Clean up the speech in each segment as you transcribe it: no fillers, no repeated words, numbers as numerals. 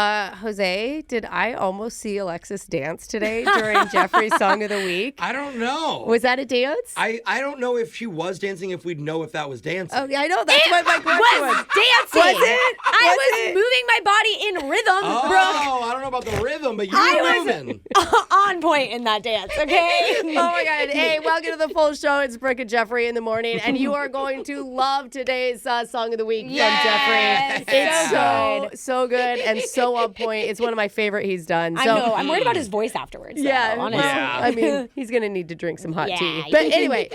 Jose, did I almost see Alexis dance today during Jeffrey's Song of the Week? I don't know. Was that a dance? I don't know if she was dancing, if we'd know if that was dancing. Oh, yeah, I know. That's what my question was. Dancing. Was it? I was moving my body in rhythm, Brooke. Oh, I don't know about the rhythm, but you were moving. On point in that dance, okay? Oh, my God. Hey, welcome to the full show. It's Brooke and Jeffrey in the morning, and you are going to love today's Song of the Week from Jeffrey. It's so good and so on point. It's one of my favorite he's done. So, I know. I'm worried about his voice afterwards. Yeah, though, honestly. I mean, he's going to need to drink some hot tea. Yeah. But anyway,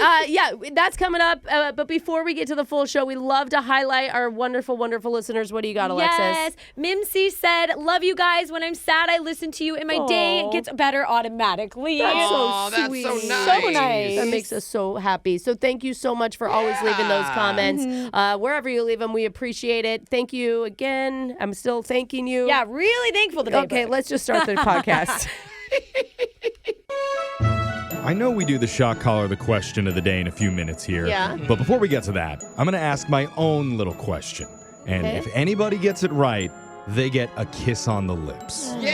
that's coming up. But before we get to the full show, we love to highlight our wonderful, wonderful listeners. What do you got, Alexis? Yes. Mimsy said, love you guys. When I'm sad, I listen to you, and my day gets better automatically. That's so that's sweet. so nice. So nice. That makes us so happy. So thank you so much for always leaving those comments. Wherever you leave them, we appreciate it. Thank you again. I'm still thanking you. Yeah, really thankful today. Okay, let's just start the podcast. I know we do the shock collar, the question of the day in a few minutes here. Yeah. But before we get to that, I'm going to ask my own little question. And Okay. if anybody gets it right, they get a kiss on the lips. Yeah.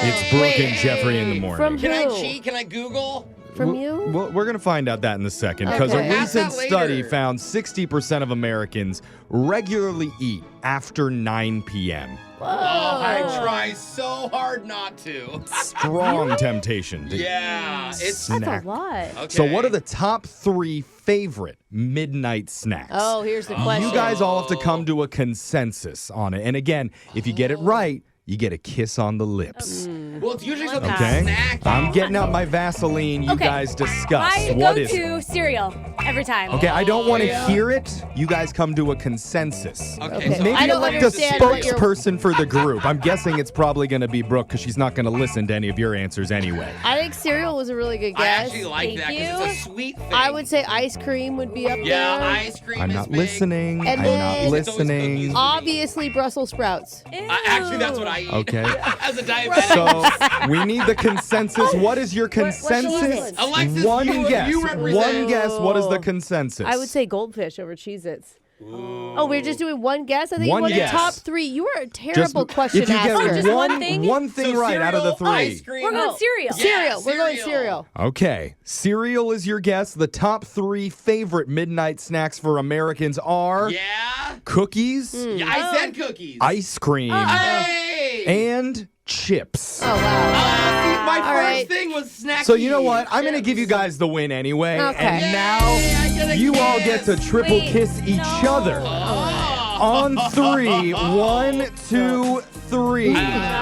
It's Brooke and Jeffrey in the morning. From Can I Who? cheat? Can I Google? From you? Well, we're going to find out that in a second because Okay. a Ask that recent later. study found 60% of Americans regularly eat after 9 p.m. Oh, I try so hard not to. Strong temptation to Yeah. It's snack. That's a lot. okay. So what are the top 3 favorite midnight snacks? Oh, here's the question. You guys all have to come to a consensus on it. And again, if you get it right, you get a kiss on the lips. Well, it's usually something Okay? snacky. I'm getting out my Vaseline. You Okay. guys discuss. My What is it? go-to cereal every time. Okay, I don't want to yeah. hear it. You guys come to a consensus. Okay. Maybe I don't elect a understand what you're- spokesperson for the group. I'm guessing it's probably going to be Brooke because she's not going to listen to any of your answers anyway. I think cereal was a really good I guess. actually like Thank that because you. it's a sweet thing. I would say ice cream would be up Yeah, there. ice cream I'm is not big. listening. And I'm then- not It's always listening. cookies. Obviously, Brussels sprouts. Ew. Actually, that's what I eat. Okay. As a diabetic. So we need the consensus. What is your consensus? Alexis, One you guess. represent. One guess. What is the consensus? I would say goldfish over Cheez-Its. Oh, we're just doing one guess? I think One you want guess. the top 3. You are a terrible question if you asker. get just one thing? one thing So right out of the cereal, 3. Ice cream. We're going cereal. Cereal. We're going cereal. cereal. Okay, cereal is your guess. The top 3 favorite midnight snacks for Americans are Yeah. cookies, Yeah, I said cookies. ice cream, Hey. and chips. Oh, wow. My All first right. thing was snacky. So you know what? I'm going to give you guys the win anyway. Okay. And Yay, I now get a you all get to kiss. triple Wait, kiss each no. other. On 3. 1, 2, 3. No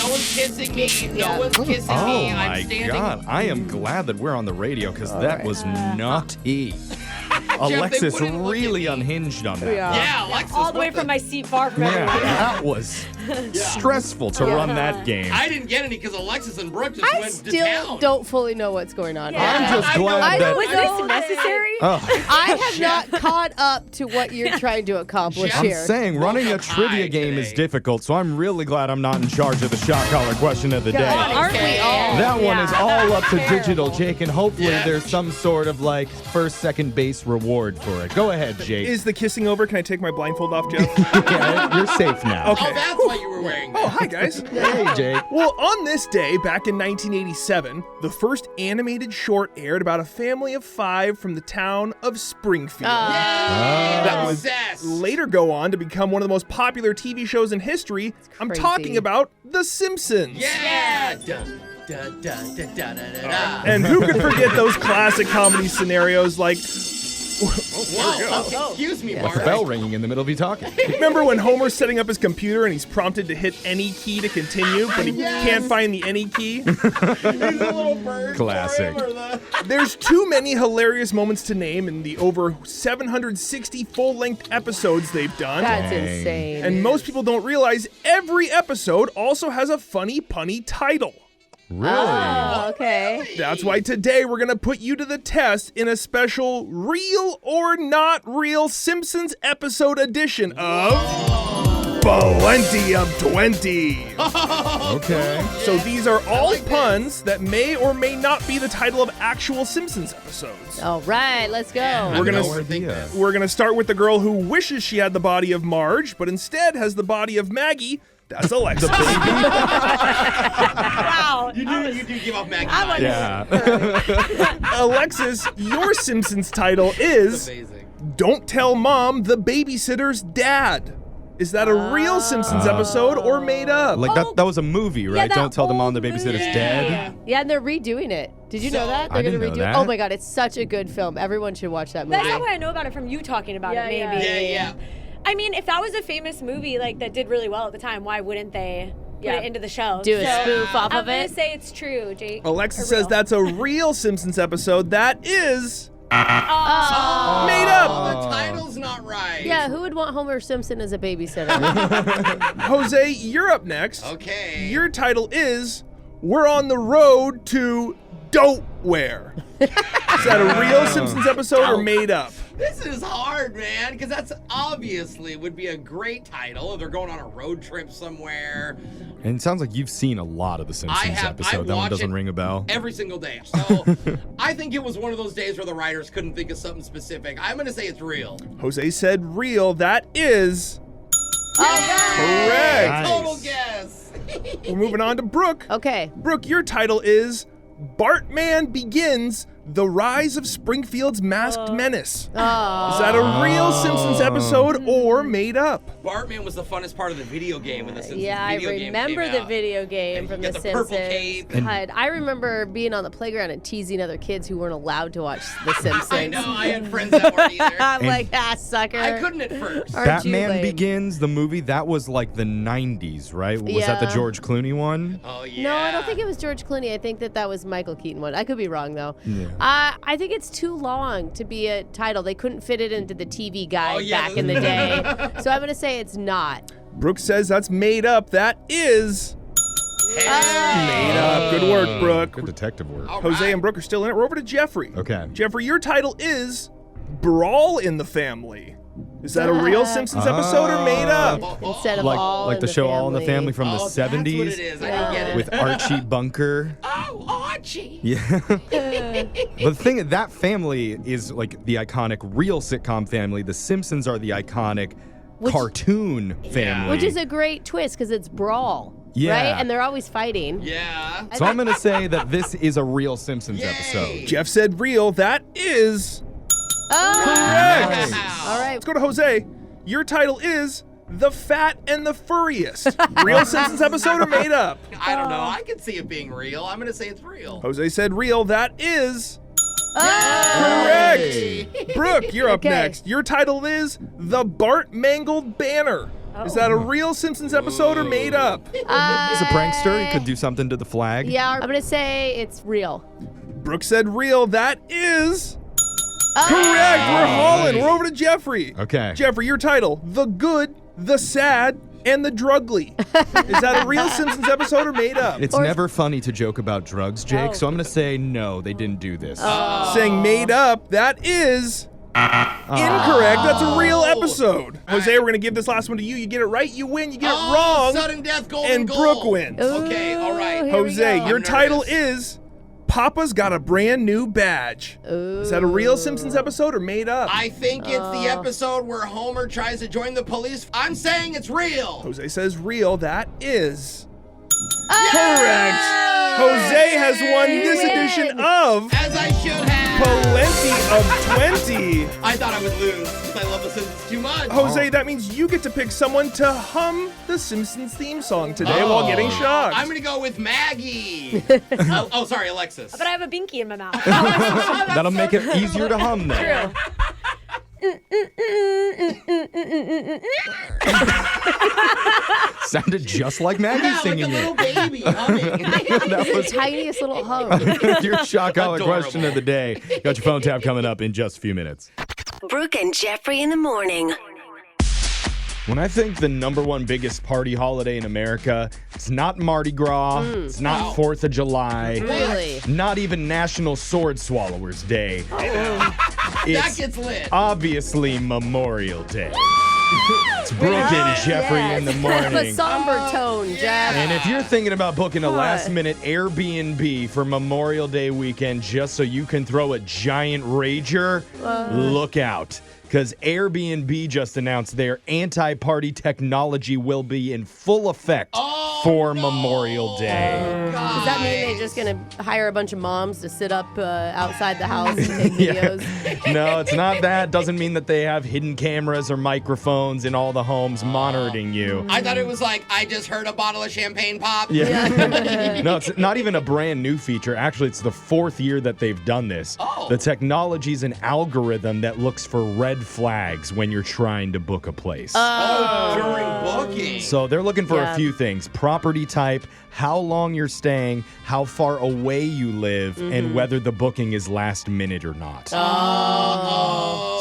one's kissing me. No one's kissing Oh me. my I'm standing. God. I am glad that we're on the radio because that was nutty. they Alexis wouldn't look at really me. unhinged on that. Yeah, Alexis. All the way what from my seat far from Yeah, everyone. that was stressful to run that game. I didn't get any because Alexis and Brooke just I went to still town. don't fully know what's going on. Yeah. I'm just I know. glad I that. know Was this necessary? Ugh. I have not caught up to what you're trying to accomplish I'm I'm here. saying running a Woke up trivia high game is today. difficult, so I'm really glad I'm not in charge of the shot collar question of the day. Aren't we all? That one is all up to Terrible. digital, Jake, and hopefully Yeah. there's some sort of like first, second base reward for it. Go ahead, Jake. Is the kissing over? Can I take my blindfold off, Jeff? Yeah, you're safe now. Okay. Oh, that's why you were wearing that. Oh, hi, guys. Hey, Jake. Well, on this day, back in 1987, the first animated short aired about a family of 5 from the town of Springfield. That was obsessed. Later go on to become one of the most popular TV shows in history. I'm crazy. talking about The Simpsons. Yeah. Dun, dun, dun, dun, dun, dun, dun, dun. And who could forget those classic comedy scenarios like, Whoa, excuse me, What's the Bart. bell ringing in the middle of you talking? remember when Homer's setting up his computer and he's prompted to hit any key to continue, but he can't find the any key? He's a little bird. Classic. for him, or the- There's too many hilarious moments to name in the over 760 full-length episodes they've done. That's Dang. insane. And most people don't realize every episode also has a funny punny title. Really? Oh, okay. That's why today we're going to put you to the test in a special real or not real Simpsons episode edition of Plenty of 20. Okay. So these are all puns that may or may not be the title of actual Simpsons episodes. All right, let's go. We're gonna no idea. We're going to start with the girl who wishes she had the body of Marge, but instead has the body of Maggie, That's Alexis. Wow. You do give off Maggie. Yeah. Alexis, your Simpsons title is Amazing. Don't Tell Mom the Babysitter's Dad. Is that a real Simpsons episode or made up? Like that was a movie, right? that Don't tell the mom the old babysitter's movie. dead. Yeah, and they're redoing it. Did you know that? They're I going to didn't redo know it. that. Oh my God, it's such a good film. Everyone should watch that movie. That's not what I know about it from you talking about it, maybe. Yeah. I mean, if that was a famous movie like that did really well at the time, why wouldn't they put it into the show? Do a spoof off I'm of gonna it. say it's true, Jake. Alexis Or real. says that's a real Simpsons episode. That is made up. The title's not right. Yeah, who would want Homer Simpson as a babysitter? Jose, you're up next. Okay. Your title is We're on the Road to Dope-ware. Is that a real Simpsons episode or made up? This is hard, man, because that's obviously would be a great title if they're going on a road trip somewhere. And it sounds like you've seen a lot of the Simpsons I episode. That one watch doesn't it ring a bell. Every single day. So I think it was one of those days where the writers couldn't think of something specific. I'm going to say it's real. Jose said real. That is correct. Nice. Total guess. We're moving on to Brooke. Okay. Brooke, your title is Bartman Begins: The Rise of Springfield's Masked Menace. Is that a real Simpsons episode or made up? Bartman was the funnest part of the video game when the Simpsons Yeah, I video game remember came the out. video game And from you The get the purple Simpsons. cape. God, I remember being on the playground and teasing other kids who weren't allowed to watch The Simpsons. I know, I had friends that weren't either. I'm like, sucker. I couldn't at first. Aren't you Batman lame? Begins, the movie, that was like the 90s, right? Was that the Yeah. George Clooney one? Oh, yeah. No, I don't think it was George Clooney. I think that was Michael Keaton one. I could be wrong, though. Yeah. I think it's too long to be a title. They couldn't fit it into the TV guide Oh, yeah. back in the day. So I'm going to say it's not. Brooke says that's made up. That is made up. Good work, Brooke. Good detective work. All Jose right. and Brooke are still in it. We're over to Jeffrey. Okay. Jeffrey, your title is Brawl in the Family. Is that a real Simpsons episode or made up? Instead of Like in the show All in the Family from the Oh, that's what 70s it is. I didn't get it. with Archie Bunker. Oh, Archie. Yeah. But the thing is, that family is like the iconic real sitcom family. The Simpsons are the iconic cartoon family. Which is a great twist because it's brawl. Yeah. Right? And they're always fighting. Yeah. So I'm going to say that this is a real Simpsons Yay. episode. Jeff said real. That is Oh, correct. all right. Let's go to Jose. Your title is The Fat and the Furriest. Real Simpsons episode or made up? I don't know. I can see it being real. I'm going to say it's real. Jose said real. That is Hey. correct. Brooke, you're up Okay. next. Your title is The Bart Mangled Banner. Is that a real Simpsons episode or made up? He's a prankster. He could do something to the flag. Yeah, I'm going to say it's real. Brooke said real. That is correct. We're hauling. We're over to Jeffrey. Okay. Jeffrey, your title: The Good, the Sad, and the Drugly. Is that a real Simpsons episode or made up? It's never funny to joke about drugs, Jake, so I'm going to say no, they didn't do this. Saying made up. That is incorrect. That's a real episode. Jose, we're going to give this last one to you. You get it right, you win. You get it wrong, Sudden death, golden and goal. Brooke wins. Okay, all right. Here we Jose, go. your I'm title nervous. is Papa's Got a Brand New Badge. Is that a real Simpsons epised or made up? I think it's the episode where Homer tries to join the police. I'm saying it's real. Jose says real. That is correct. Jose has won this edition of As I should have. Plenty of 20. I thought I would lose because I love The Simpsons too much. Jose, that means you get to pick someone to hum the Simpsons theme song today while getting shocked. I'm going to go with Maggie. oh, sorry, Alexis. But I have a binky in my mouth. That'll make it easier to hum, though. Sounded just like Maggie Yeah, like a singing little it. baby humming. That was Tiniest little hum. your shock collar Adorable. question of the day. Got your phone tap coming up in just a few minutes. Brooke and Jeffrey in the morning. When I think the number one biggest party holiday in America, it's not Mardi Gras, it's not 4th of July, Really? not even National Sword Swallowers Day. That It's gets lit. obviously Memorial Day. It's Brooke and Jeffrey in the A morning. somber tone, Jeff. And if you're thinking about booking a last-minute Airbnb for Memorial Day weekend just so you can throw a giant rager, look out. because Airbnb just announced their anti-party technology will be in full effect for Memorial Day. Does that mean they're just going to hire a bunch of moms to sit up outside the house and take videos? No, it's not that. Doesn't mean that they have hidden cameras or microphones in all the homes monitoring you. I thought it was like, I just heard a bottle of champagne pop. Yeah. No, it's not even a brand new feature. Actually, it's the 4th year that they've done this. The technology's an algorithm that looks for red flags when you're trying to book a place. During booking. So they're looking for a few things. Property type, how long you're staying, how far away you live, and whether the booking is last minute or not.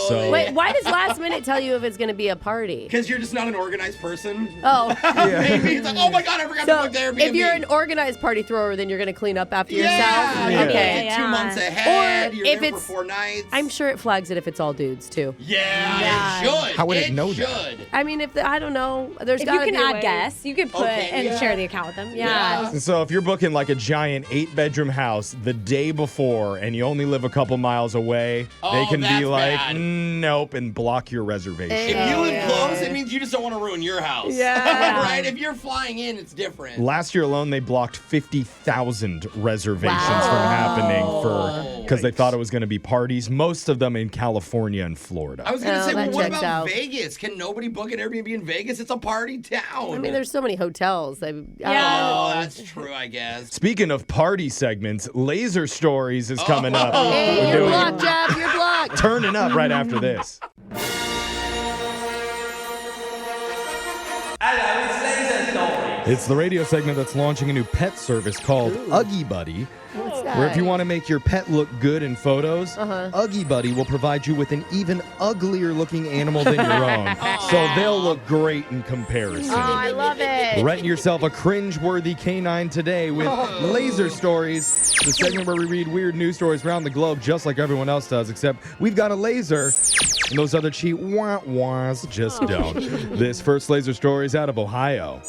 So, Wait, why does last minute tell you if it's going to be a party? Because you're just not an organized person. Oh. Maybe it's like, oh my God, I forgot to book the Airbnb. If you're an organized party thrower, then you're going to clean up after yourself? Yeah. Okay. 2 months ahead. Or You're if there for it's- 4 nights. I'm sure it flags it if it's all dudes, too. Yeah, it should. How would it know that? should. I mean, I don't know. There's If got you to can be a add way. guests, you could put and share the account with them. Yeah. So if you're booking like a giant 8-bedroom house the day before and you only live a couple miles away, they can be that's like, bad. nope, and block your reservation. If you live close, it means you just don't want to ruin your house. Yeah. Right? If you're flying in, it's different. Last year alone, they blocked 50,000 reservations from happening because they thought it was going to be parties, most of them in California and Florida. I was going to say, that well, what checks about out. Vegas? Can nobody book an Airbnb in Vegas? It's a party town. I mean, there's so many hotels. I don't Oh, know. that's true, I guess. Speaking of party segments, Laser Stories is coming up. Hey, We're you're doing blocked, Jeff. You're blocked. turning up right after this. It's the radio segment that's launching a new pet service called Uggy Buddy. What's that? Where if you want to make your pet look good in photos, Uggy Buddy will provide you with an even uglier looking animal than your own. So they'll look great in comparison. Oh, I love it. Rent yourself a cringe-worthy canine today with Laser Stories, the segment where we read weird news stories around the globe just like everyone else does, except we've got a laser, and those other cheap wah-wahs just don't. This first Laser Story is out of Ohio.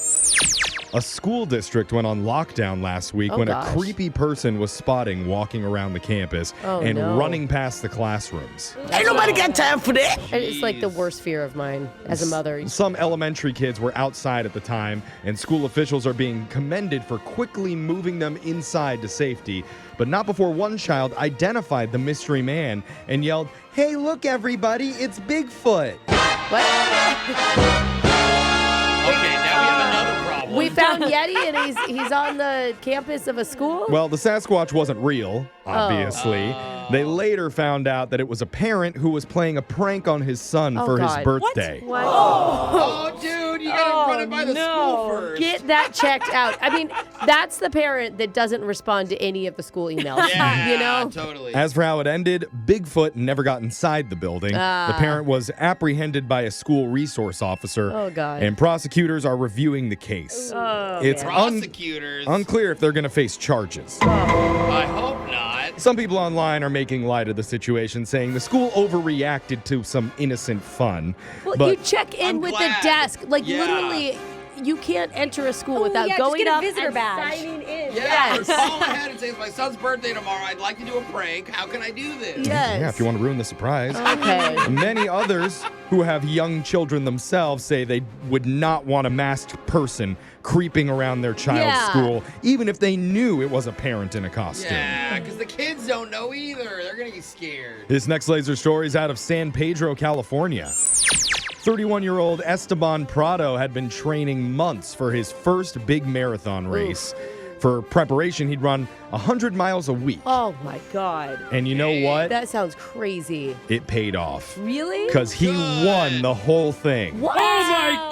A school district went on lockdown last week when a creepy person was spotting walking around the campus and running past the classrooms. Ain't nobody got time for that. It's like the worst fear of mine as a mother. Some elementary kids were outside at the time, and school officials are being commended for quickly moving them inside to safety, but not before one child identified the mystery man and yelled, "Hey, look, everybody, it's Bigfoot." What? Okay, now we have another problem. We found Yeti and he's on the campus of a school? Well, the Sasquatch wasn't real, obviously. They later found out that it was a parent who was playing a prank on his son for his God. birthday. What? Oh, dude, you gotta run it by the school first. Get that checked out. I mean, that's the parent that doesn't respond to any of the school emails. Yeah, You know? totally. As for how it ended, Bigfoot never got inside the building. The parent was apprehended by a school resource officer. Oh, God. And prosecutors are reviewing the case. Oh, It's man. Prosecutors. unclear if they're going to face charges. I hope not. Some people online are making light of the situation, saying the school overreacted to some innocent fun. Well, but you check in I'm with glad. the desk. Like, Yeah. literally, you can't enter a school without yeah, just going get a up visitor and badge. signing in. Yeah, or Yes. call ahead and say, it's my son's birthday tomorrow. I'd like to do a prank. How can I do this? Yes. yeah, if you want to ruin the surprise. Okay. Many others who have young children themselves say they would not want a masked person creeping around their child's Yeah. school, even if they knew it was a parent in a costume. Yeah, because the kids don't know either. They're going to be scared. This next laser story is out of San Pedro, California. 31-year-old Esteban Prado had been training months for his first big marathon race. For preparation, he'd run 100 miles a week. Oh, my God. And you know what? That sounds crazy. It paid off. Really? Because he won the whole thing. What?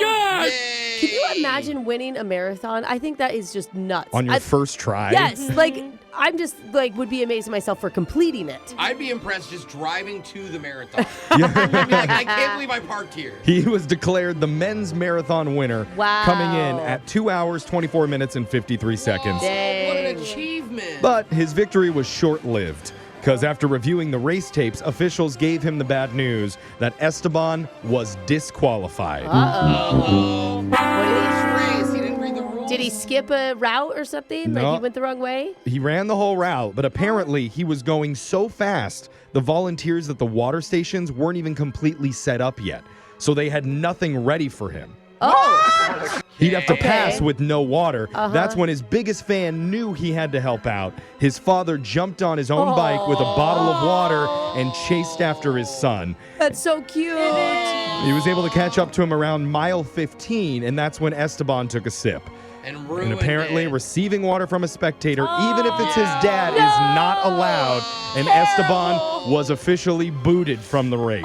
Yay! Can you imagine winning a marathon? I think that is just nuts. On your first try? Yes, like I'm just like would be amazed at myself for completing it. I'd be impressed just driving to the marathon. I'd be like, I can't believe I parked here. He was declared the men's marathon winner, Wow. coming in at 2 hours, 24 minutes, and 53 seconds. Whoa, what an Dang. achievement. But his victory was short-lived, because after reviewing the race tapes, officials gave him the bad news that Esteban was disqualified. Uh-oh. First race, he didn't read the rules. Did he skip a route or something? No. Like he went the wrong way? He ran the whole route, but apparently he was going so fast, the volunteers at the water stations weren't even completely set up yet. So they had nothing ready for him. Oh. He'd have to pass with no water. That's when his biggest fan knew he had to help out. His father jumped on his own bike with a bottle of water and chased after his son. That's so cute. He was able to catch up to him around mile 15, and that's when Esteban took a sip. And apparently, receiving water from a spectator, even if it's his dad, is not allowed. And Esteban was officially booted from the race.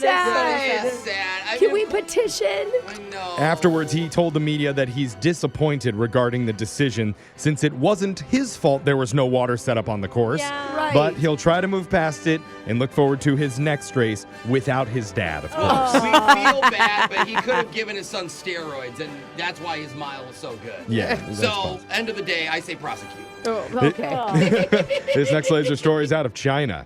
That is sad. Can we petition? I know. Afterwards, he told the media that he's disappointed regarding the decision since it wasn't his fault there was no water set up on the course. Yeah. Right. But he'll try to move past it and look forward to his next race without his dad, of course. We feel bad, but he could have given his son steroids, and that's why his mile was so good. Yeah. that's So, possible. end of the day, I say prosecute. Oh, okay. This next laser story is out of China.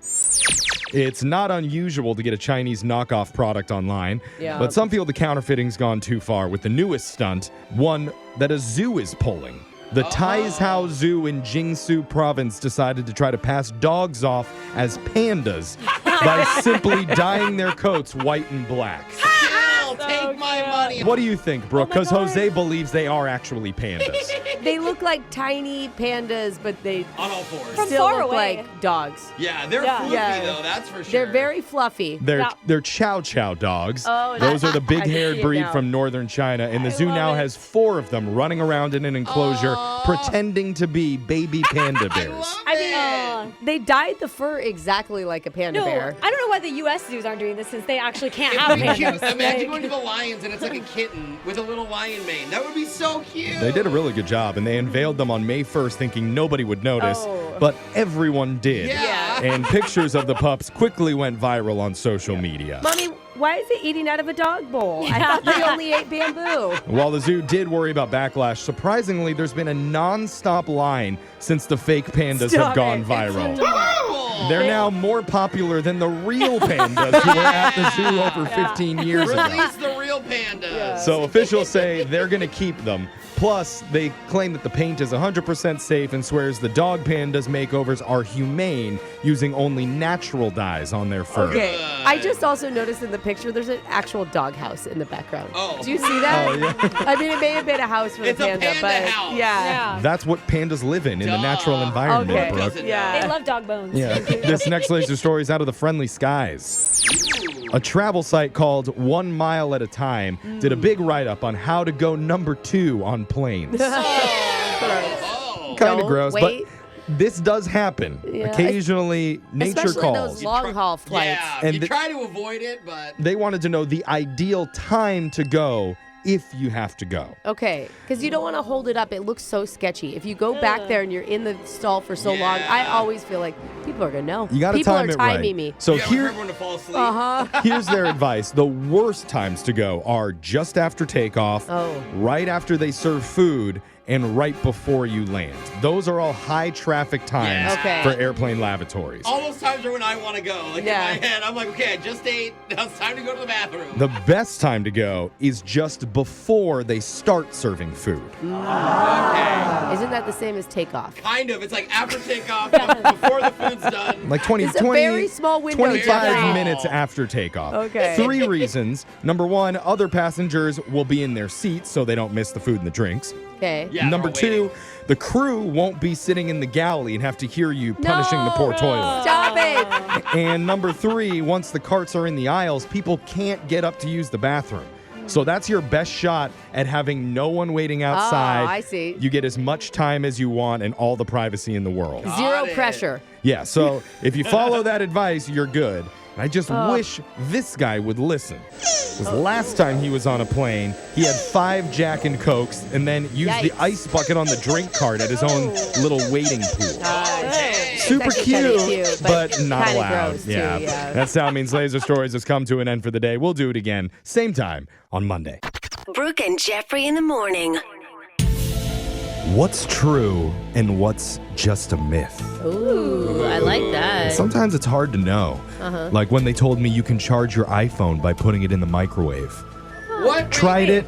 It's not unusual to get a Chinese knockoff product online, Yeah. but some feel the counterfeiting's gone too far with the newest stunt, one that a zoo is pulling. The Taizhou Zoo in Jiangsu province decided to try to pass dogs off as pandas by simply dyeing their coats white and black. Still, take my money. What do you think, Brooke? Because Jose believes they are actually pandas. They look like tiny pandas, but they On all fours. From still far look away. like dogs. Yeah, they're Yeah. floofy, Yeah. though, that's for sure. They're very fluffy. They're Chow Chow dogs. Oh, Those are the I can big-haired see it breed now. from northern China, and the zoo love now it. has 4 of them running around in an enclosure pretending to be baby panda I bears. love I it. mean, They dyed the fur exactly like a panda no, bear. I don't know why the U.S. zoos aren't doing this since they actually can't have It'd be cute. pandas. Imagine going to the lions and it's like a kitten with a little lion mane. That would be so cute. They did a really good job, and they unveiled them on May 1st thinking nobody would notice, Oh. but everyone did. Yeah. And pictures of the pups quickly went viral on social media. Mommy, why is it eating out of a dog bowl? I thought they only ate bamboo. While the zoo did worry about backlash, surprisingly, there's been a non-stop line since the fake pandas Stop have gone it. viral. Adorable. They're now more popular than the real pandas who were at the zoo over 15 years ago. Release the real pandas. So officials say they're going to keep them. Plus, they claim that the paint is 100% safe and swears the dog pandas makeovers are humane, using only natural dyes on their fur. Okay. I just also noticed in the picture there's an actual dog house in the background. Oh. Do you see that? Oh, yeah. I mean, it may have been a house for It's the a panda, panda but house. yeah. That's what pandas live in the Duh. natural environment, Okay. Brooke. Doesn't Yeah. They love dog bones. Yeah. This next laser story is out of the friendly skies. A travel site called 1 Mile at a Time did a big write-up on how to go number 2 on planes. Oh. Kind of Don't gross, wait. but this does happen. Yeah. Occasionally, nature Especially calls. those long haul flights. Yeah, And you the- try to avoid it, but They wanted to know the ideal time to go if you have to go. Okay, because you don't want to hold it up. It looks so sketchy. If you go back there and you're in the stall for so long, I Yeah. always feel like people are going to know. You got to People time are it timing right. me. So you gotta wait for here, everyone to fall asleep. Uh-huh. here's their advice. The worst times to go are just after takeoff, Oh. right after they serve food, and right before you land. Those are all high traffic times Yeah. Okay. for airplane lavatories. All those times are when I want to go. Like Yeah. in my head, I'm like, okay, I just ate. Now it's time to go to the bathroom. The best time to go is just before they start serving food. Okay. Isn't that the same as takeoff? Kind of. It's like after takeoff, before the food's done. Like 20, It's a 20 very small window. 25 Wow. minutes after takeoff. Okay. 3 reasons. Number 1, other passengers will be in their seats so they don't miss the food and the drinks. Okay. Yeah, Number they're 2, waiting. the crew won't be sitting in the galley and have to hear you punishing the poor toilet. Stop it. And number 3, once the carts are in the aisles, people can't get up to use the bathroom. So that's your best shot at having no one waiting outside. Oh, I see. You get as much time as you want and all the privacy in the world. Zero it. pressure. Yeah, so if you follow that advice, you're good. And I just wish this guy would listen. Because last time he was on a plane, he had 5 Jack and Cokes and then used the Yikes. ice bucket on the drink cart at his own little waiting pool. Super It's actually kinda cute, cute, but but not kinda allowed. gross, too, yeah. yeah. That sound means Laser Stories has come to an end for the day. We'll do it again, same time on Monday. Brooke and Jeffrey in the morning. What's true and what's just a myth? Ooh, I like that. Sometimes it's hard to know. Like when they told me you can charge your iPhone by putting it in the microwave. What? Tried it,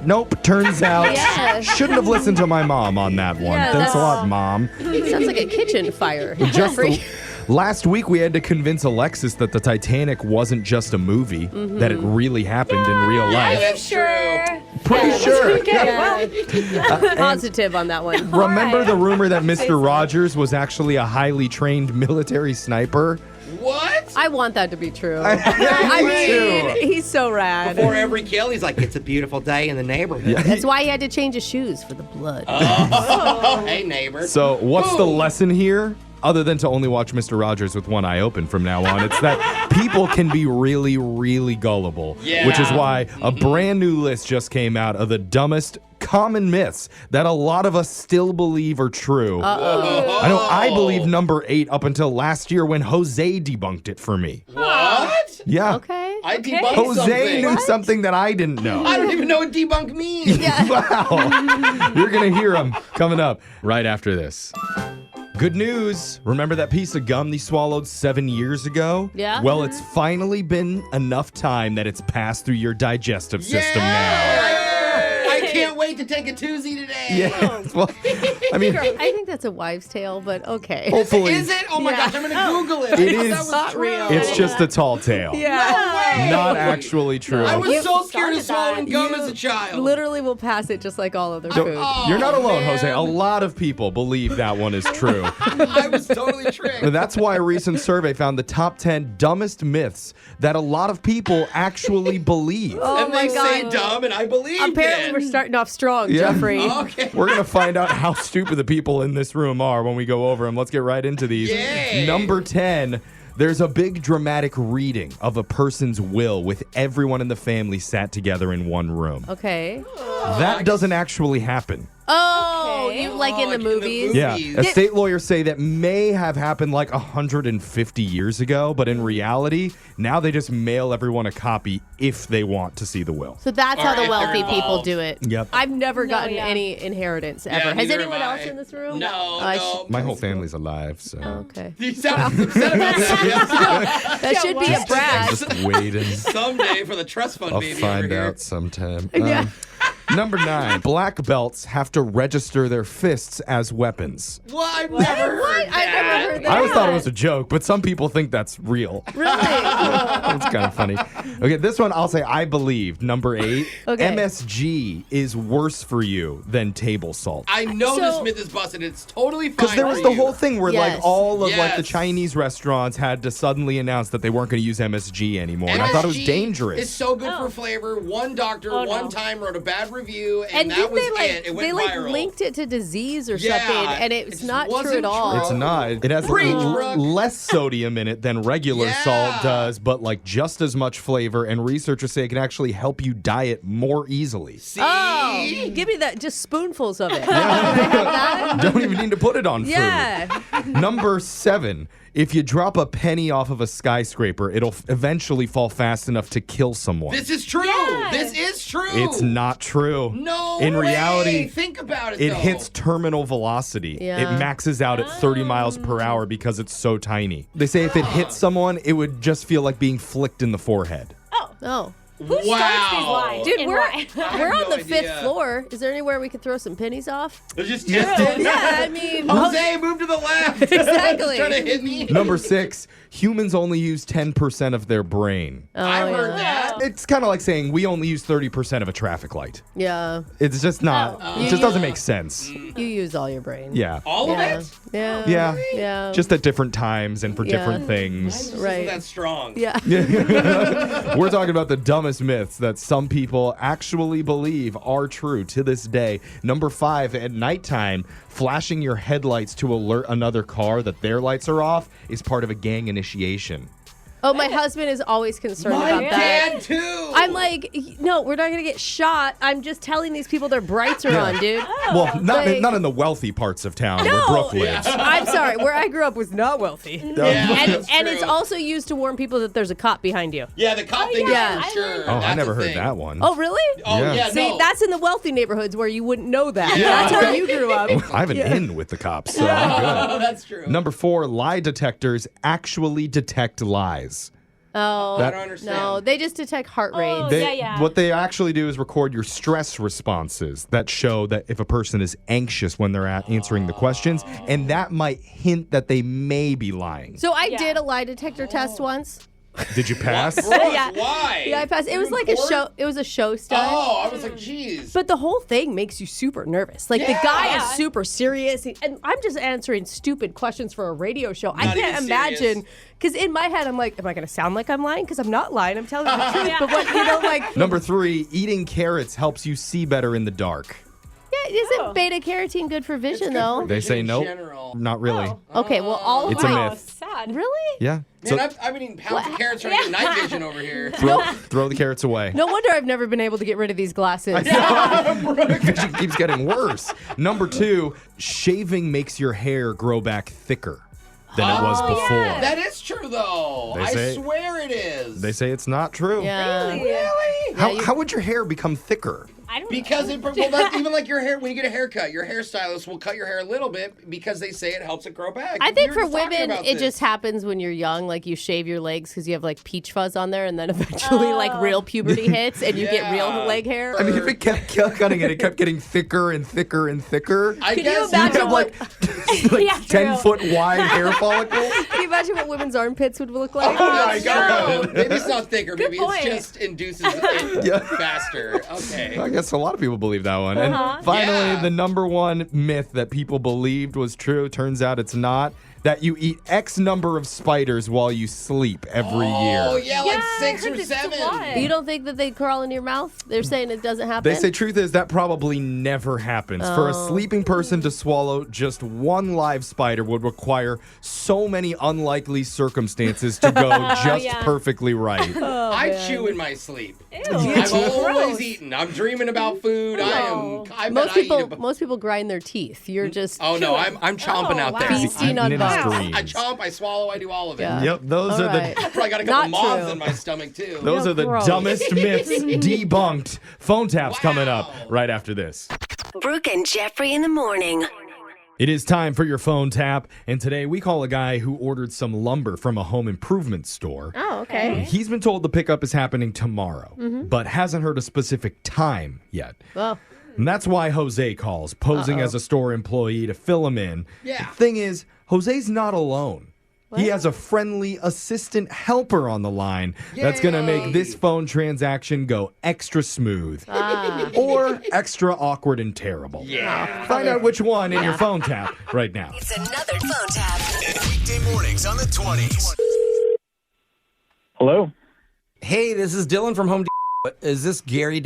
Nope, turns out Yeah. shouldn't have listened to my mom on that one. Yeah, Thanks a that's- lot, Mom. Sounds like a kitchen fire. Just last week, we had to convince Alexis that the Titanic wasn't just a movie, that it really happened in real life. That's Sure. Pretty sure. Positive on that one. Remember the rumor that Mr. Rogers was actually a highly trained military sniper? What? I want that to be true. I mean, he's so rad. Before every kill, he's like, it's a beautiful day in the neighborhood. That's why he had to change his shoes for the blood. Oh, hey, neighbor. So, what's the Boom. lesson here? Other than to only watch Mr. Rogers with one eye open from now on, it's that people can be really, really gullible. Yeah. Which is why a brand new list just came out of the dumbest common myths that a lot of us still believe are true. I know I believed number 8 up until last year when Jose debunked it for me. What? Yeah. Okay. I debunked Jose something. knew something that I didn't know. I don't even know what debunk means. Wow. You're going to hear him coming up right after this. Good news. Remember that piece of gum you swallowed 7 years ago? Yeah. Well, it's finally been enough time that it's passed through your digestive system now. I can't wait to take a Tuesday today. Yeah. Well, I mean, I think that's a wives' tale, but okay. hopefully Is it? Oh my gosh, I'm gonna Google it. It I thought is that was not true. real. it's just a tall tale. Yeah. Not actually true. I was You so scared of started swallowing that. gum as a child. Literally will pass it just like all other So, food. you're not alone, man. Jose. A lot of people believe that one is true. I was totally tricked. And that's why a recent survey found the top 10 dumbest myths that a lot of people actually believe. Oh and my they say God. dumb, and I believe Apparently, it. we're starting off strong, Yeah. Jeffrey. Okay. We're going to find out how stupid the people in this room are when we go over them. Let's get right into these. Yay. Number 10, there's a big dramatic reading of a person's will with everyone in the family sat together in one room. Okay. That doesn't actually happen. Oh, Okay. you like in Oh, the like in the movies? movies. Yeah, Yeah. estate lawyers say that may have happened like 150 years ago, but in reality, now they just mail everyone a copy if they want to see the will. So that's Or how if the they're wealthy people involved. do it. Yep. I've never gotten yeah. any inheritance Yeah, ever. Has neither anyone have else I. in this room? No, I no. My whole family's alive, so Okay. You sound upset about that. That should be a Brad. just waiting. Someday for the trust fund I'll baby find over here. out sometime. Yeah. Number 9, black belts have to register their fists as weapons. Well, I've never heard that. I never heard that. I always thought it was a joke, but some people think that's real. Really? It's kind of funny. Okay, this one I'll say I believe. Number 8, Okay. MSG is worse for you than table salt. I know So- this myth is busted. It's totally fine. Because there was for the you. whole thing where Yes. like all of like the Yes. Chinese restaurants had to suddenly announce that they weren't going to use MSG anymore, and I thought it was MSG dangerous. It's so good for flavor. One doctor Oh, one no. time wrote a bad review, And that didn't was they like it. It went they like viral. linked it to disease or Yeah, something, and it it's just not true wasn't at all. true. It's not. It has Preach, Brooke. less sodium in it than regular Yeah. salt does, but like just as much flavor. And researchers say it can actually help you diet more easily. See? Oh, give me that, just spoonfuls of it. Don't even need to put it on food. Yeah. Number 7. If you drop a penny off of a skyscraper, it'll eventually fall fast enough to kill someone. This is true. Yeah. This is true. It's not true. No In way. reality, Think about it, it though. hits terminal velocity. Yeah. It maxes out at 30 miles per hour because it's so tiny. They say if it hits someone, it would just feel like being flicked in the forehead. Oh. Who starts these lines? Dude, and we're why? we're on no the 5th idea. floor. Is there anywhere we could throw some pennies off? Just test it. Yeah, I mean, Jose, move to the left. Exactly. Trying to hit me. Number 6, humans only use 10% of their brain. I've heard yeah. that. It's kind of like saying we only use 30% of a traffic light. Yeah, It's just not, it just doesn't make sense. you use all your brain. Yeah. All Yeah. of it? Yeah. Yeah. Yeah. Just at different times and for Yeah. different things. Right. Isn't that strong? Yeah. We're talking about the dumbest myths that some people actually believe are true to this day. Number 5, at nighttime, flashing your headlights to alert another car that their lights are off is part of a gang initiation. Oh, my husband is always concerned My about that. dad, too. I'm like, no, we're not going to get shot. I'm just telling these people their brights are on, dude. Well, not Like- not in the wealthy parts of town where No. Brooke lives. I'm sorry. Where I grew up was not wealthy. Yeah, And, that's and true. it's also used to warn people that there's a cop behind you. Yeah, the cop thing yeah. is for sure. Oh, I That's never a heard thing. that one. Oh, really? Oh, Yeah. yeah, See, no. that's in the wealthy neighborhoods where you wouldn't know that. That's where you grew up. I have an in with the cops, so I'm good. Oh, that's true. Number 4, lie detectors actually detect lies. Oh, I don't understand. no. They just detect heart rate. Oh, yeah. What they actually do is record your stress responses that show that if a person is anxious when they're answering the questions, and that might hint that they may be lying. So I did a lie detector test once. Did you pass? Yeah. Why? Yeah, I passed. It was like a show. It was a show stunt. Oh, I was like, geez. But the whole thing makes you super nervous. Like the guy is super serious, and I'm just answering stupid questions for a radio show. I can't even imagine, because in my head I'm like, am I going to sound like I'm lying? Because I'm not lying. I'm telling the truth. But what like. Number 3, eating carrots helps you see better in the dark. Yeah, isn't beta carotene good for vision though? They say nope. General. Not really. Okay, well all of It's a my myth. Sad. really. Yeah. Man, I've been eating pounds of carrots trying to get night vision over here. Throw the carrots away. No wonder I've never been able to get rid of these glasses. Vision keeps getting worse. Number 2, shaving makes your hair grow back thicker than it was before. That is true, though. They I say- swear it is. They say it's not true. Yeah. Really? How would your hair become thicker? I don't Because know. even like your hair, when you get a haircut, your hairstylist will cut your hair a little bit because they say it helps it grow back. I think We for were just talking women, about it this. just happens when you're young. Like you shave your legs because you have like peach fuzz on there, and then eventually like real puberty hits, and you get real Yeah. leg hair. I mean, if it kept cutting it kept getting thicker and thicker and thicker. I Can you guess imagine You'd have like, Yeah, 10-foot wide hair follicles. Can you imagine what women's armpits would look like? Oh my No. God. Maybe it's not thicker. Maybe point. it's just induces it Yeah. faster. Okay. I guess a lot of people believe that one. And finally, Yeah. the number 1 myth that people believed was true, turns out it's not, that you eat X number of spiders while you sleep every Oh, year. yeah, like I 6 heard or it's a 7. lot. You don't think that they crawl in your mouth? They're saying it doesn't happen. They say truth is that probably never happens. For a sleeping person to swallow just one live spider would require so many unlikely circumstances to go just perfectly right. I chew in my sleep. Ew. I've always eaten. I'm dreaming about food. I bet Most people grind their teeth. You're just Oh no, I'm chomping out there. feasting on Eating bugs. screams. I chomp, I swallow, I do all of it. Yeah. Yep, those All are right. I probably got a couple Not moths true. in my stomach too. Those are the gross. dumbest myths debunked. Phone taps coming up right after this. Brooke and Jeffrey in the morning. It is time for your phone tap, and today we call a guy who ordered some lumber from a home improvement store. Oh, okay. He's been told the pickup is happening tomorrow, but hasn't heard a specific time yet. Well, And that's why Jose calls, posing as a store employee to fill him in. Yeah. The thing is, Jose's not alone. He has a friendly assistant helper on the line that's going to make this phone transaction go extra smooth or extra awkward and terrible. Yeah. Find out which one in your phone tap right now. It's another phone tap. Weekday mornings on the 20s. Hello? Hey, this is Dylan from Home Depot. Is this Gary?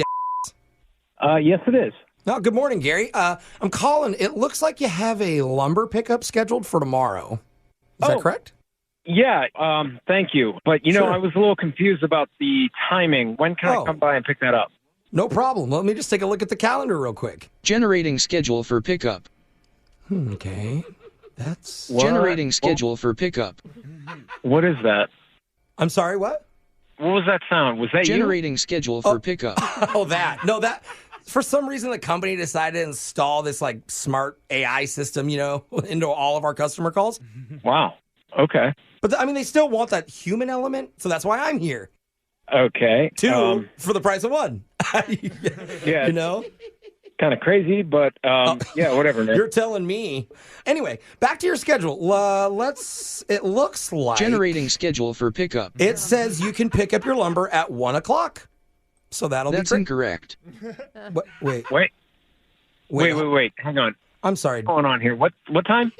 Yes, it is. No, good morning, Gary. I'm calling. It looks like you have a lumber pickup scheduled for tomorrow. Is that correct? Yeah, thank you. But, Sure. I was a little confused about the timing. When can I come by and pick that up? No problem. Let me just take a look at the calendar real quick. Generating schedule for pickup. Okay. That's... Generating schedule for pickup. What is that? I'm sorry, what? What was that sound? Was that Generating schedule for pickup. Oh, that. No, that... For some reason, the company decided to install this, smart AI system, into all of our customer calls. you? Wow. Okay. But, they still want that human element, so that's why I'm here. Okay. Two for the price of one. Yeah. Kind of crazy, but yeah, whatever, man. You're telling me. Anyway, back to your schedule. It looks like... Generating schedule for pickup. It says you can pick up your lumber at 1 o'clock. So that'll That's be great. incorrect. Wait. Wait. Hang on. I'm sorry. What's going on here? What time?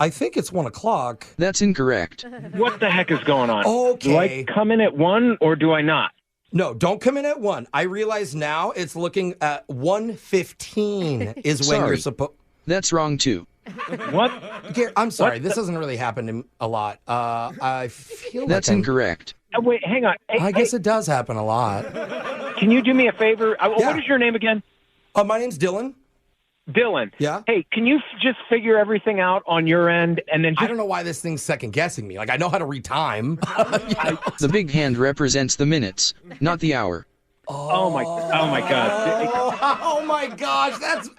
I think it's 1 o'clock. That's incorrect. What the heck is going on? Okay. Do I come in at 1 or do I not? No, don't come in at 1. I realize now it's looking at 1:15 is when you're Sorry. supposed... That's wrong too. What? I'm sorry. This doesn't really happen to a lot. I feel That's like I'm- incorrect. Wait, hang on. Hey, I guess it does happen a lot. Can you do me a favor? Yeah. What is your name again? My name's Dylan. Dylan. Yeah? Hey, can you just figure everything out on your end and then I just... don't know why this thing's second guessing me. I know how to read time. The big hand represents the minutes, not the hour. Oh my God. Oh my gosh, that's...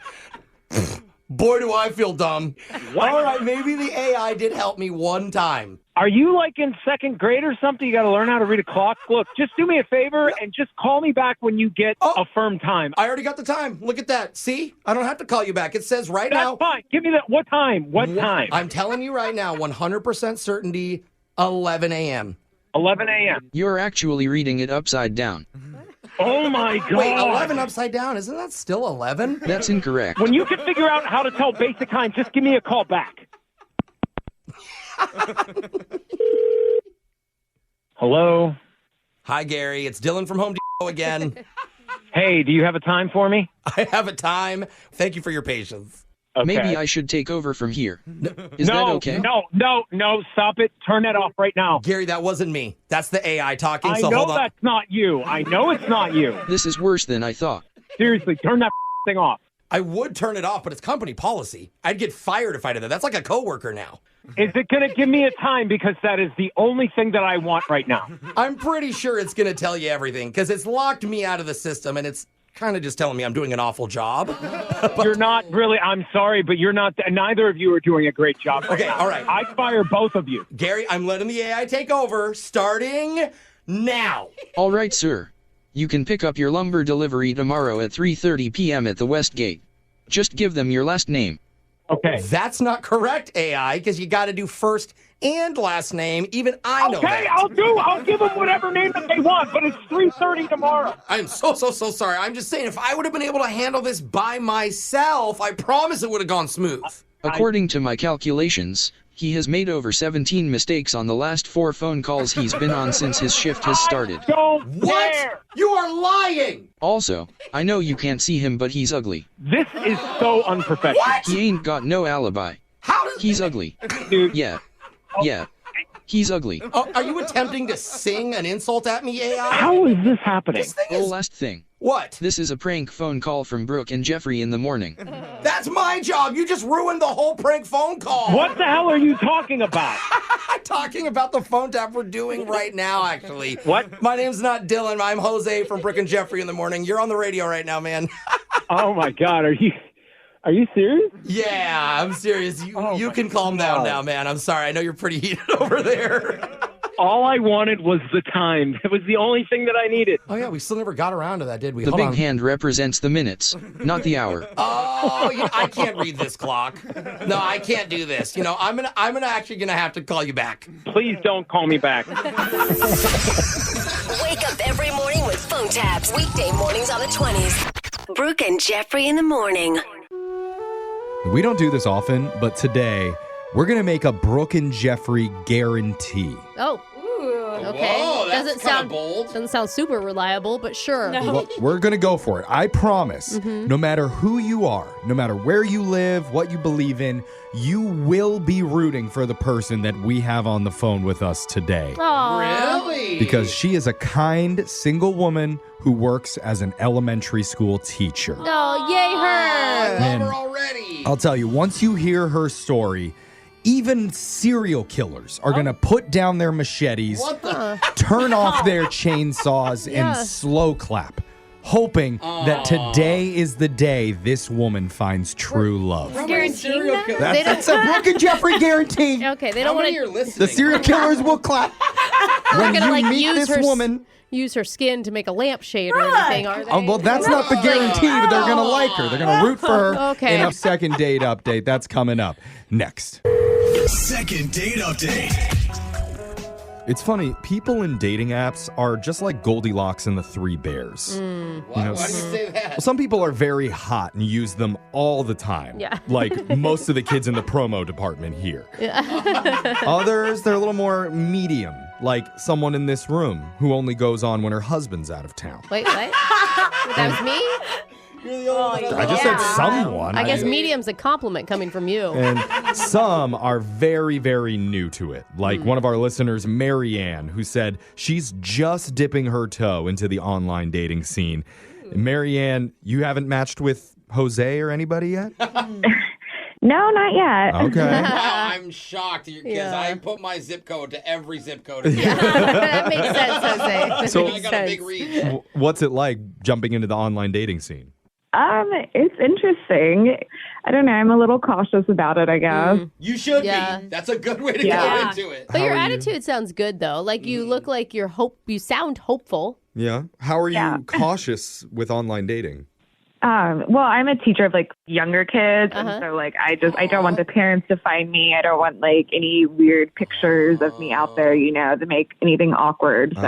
Boy, do I feel dumb. All right, maybe the AI did help me one time. Are you like in second grade or something? You got to learn how to read a clock. Look, just do me a favor and just call me back when you get a firm time. I already got the time. Look at that. See? I don't have to call you back. It says right now. That's fine. Give me that. What time? What time? I'm telling you right now, 100% certainty, 11 a.m. 11 a.m. You're actually reading it upside down. Oh, my God. Wait, 11 upside down? Isn't that still 11? That's incorrect. When you can figure out how to tell basic time, just give me a call back. Hello? Hi, Gary. It's Dylan from Home Depot again. Hey, do you have a time for me? I have a time. Thank you for your patience. Okay. Maybe I should take over from here. Is that okay? No, stop it. Turn that off right now. Gary, that wasn't me. That's the AI talking, I so know hold on. that's not you. I know it's not you. This is worse than I thought. Seriously, turn that thing off. I would turn it off, but it's company policy. I'd get fired if I did that. That's like a coworker now. Is it going to give me a time? Because that is the only thing that I want right now. I'm pretty sure it's going to tell you everything because it's locked me out of the system and it's kind of just telling me I'm doing an awful job. You're not really, I'm sorry, but you're not, neither of you are doing a great job right now. All right. I'd fire both of you. Gary, I'm letting the AI take over starting now. All right, sir. You can pick up your lumber delivery tomorrow at 3:30 p.m. at the West Gate. Just give them your last name. Okay. That's not correct, AI, because you got to do first and last name. Even I know that. Okay, I'll give them whatever name that they want, but it's 3:30 tomorrow. I'm so sorry. I'm just saying, if I would have been able to handle this by myself, I promise it would have gone smooth. According to my calculations, he has made over 17 mistakes on the last 4 phone calls he's been on since his shift has started. What? You are lying! Also, I know you can't see him, but he's ugly. This is so unprofessional. What? He ain't got no alibi. How does He's ugly. Dude. Yeah. He's ugly. Oh, are you attempting to sing an insult at me, AI? How is this happening? This thing Oh, is... last thing. What? This is a prank phone call from Brooke and Jeffrey in the morning. That's my job. You just ruined the whole prank phone call. What the hell are you talking about? I'm talking about the phone tap we're doing right now, actually. What? My name's not Dylan. I'm Jose from Brooke and Jeffrey in the morning. You're on the radio right now, man. Oh, my God. Are you serious? Yeah, I'm serious. You can calm down now, man. I'm sorry. I know you're pretty heated over there. All I wanted was the time. It was the only thing that I needed. Oh, yeah, we still never got around to that, did we? The Hold big on. hand represents the minutes, not the hour. Oh, yeah, I can't read this clock. No, I can't do this. You know, I'm actually gonna have to call you back. Please don't call me back. Wake up every morning with phone taps. Weekday mornings on the 20s. Brooke and Jeffrey in the morning. We don't do this often, but today we're going to make a Brooke and Jeffrey guarantee. Oh. Okay. Whoa, that's doesn't kinda sound bold. Doesn't sound super reliable, but sure. No. Well, we're going to go for it. I promise. No matter who you are, no matter where you live, what you believe in, you will be rooting for the person that we have on the phone with us today. Aw. Really? Because she is a kind, single woman who works as an elementary school teacher. Oh, yay her. I love Man. her already. I'll tell you, once you hear her story, even serial killers are going to put down their machetes, What the? turn off their chainsaws, Yeah. and slow clap, hoping that today is the day this woman finds true love. Guaranteeing that? They don't- That's a Brooke and Jeffrey guarantee. Okay, they How don't want many are to listening? The serial killers will clap. When gonna, you like, meet use this her woman, use her skin to make a lampshade or anything, are they? well, that's not the guarantee, but they're going to like her. They're going to root for her Okay. in a second date update. That's coming up next. Second date update. It's funny, people in dating apps are just like Goldilocks and the Three Bears. What? know, Why do you say that? Well, some people are very hot and use them all the time. Yeah. Like most of the kids in the promo department here. Others, they're a little more medium, like someone in this room who only goes on when her husband's out of town. Wait, what? That was me? I just said someone. I guess medium's a compliment coming from you. And some are very, very new to it. Like one of our listeners, Marianne, who said she's just dipping her toe into the online dating scene. Marianne, you haven't matched with Jose or anybody yet? No, not yet. Okay. Wow, I'm shocked because Yeah. I put my zip code to every zip code. That makes sense, Jose. That So- makes I got a big sense. reach. What's it like jumping into the online dating scene? It's interesting. I don't know. I'm a little cautious about it, I guess. You should Yeah. be. That's a good way to Yeah. go into it. But your attitude sounds good though. Like you look like you sound hopeful. Yeah. How are you cautious with online dating? Well, I'm a teacher of like younger kids, and so like I don't want the parents to find me. I don't want like any weird pictures of me out there, to make anything awkward. So, so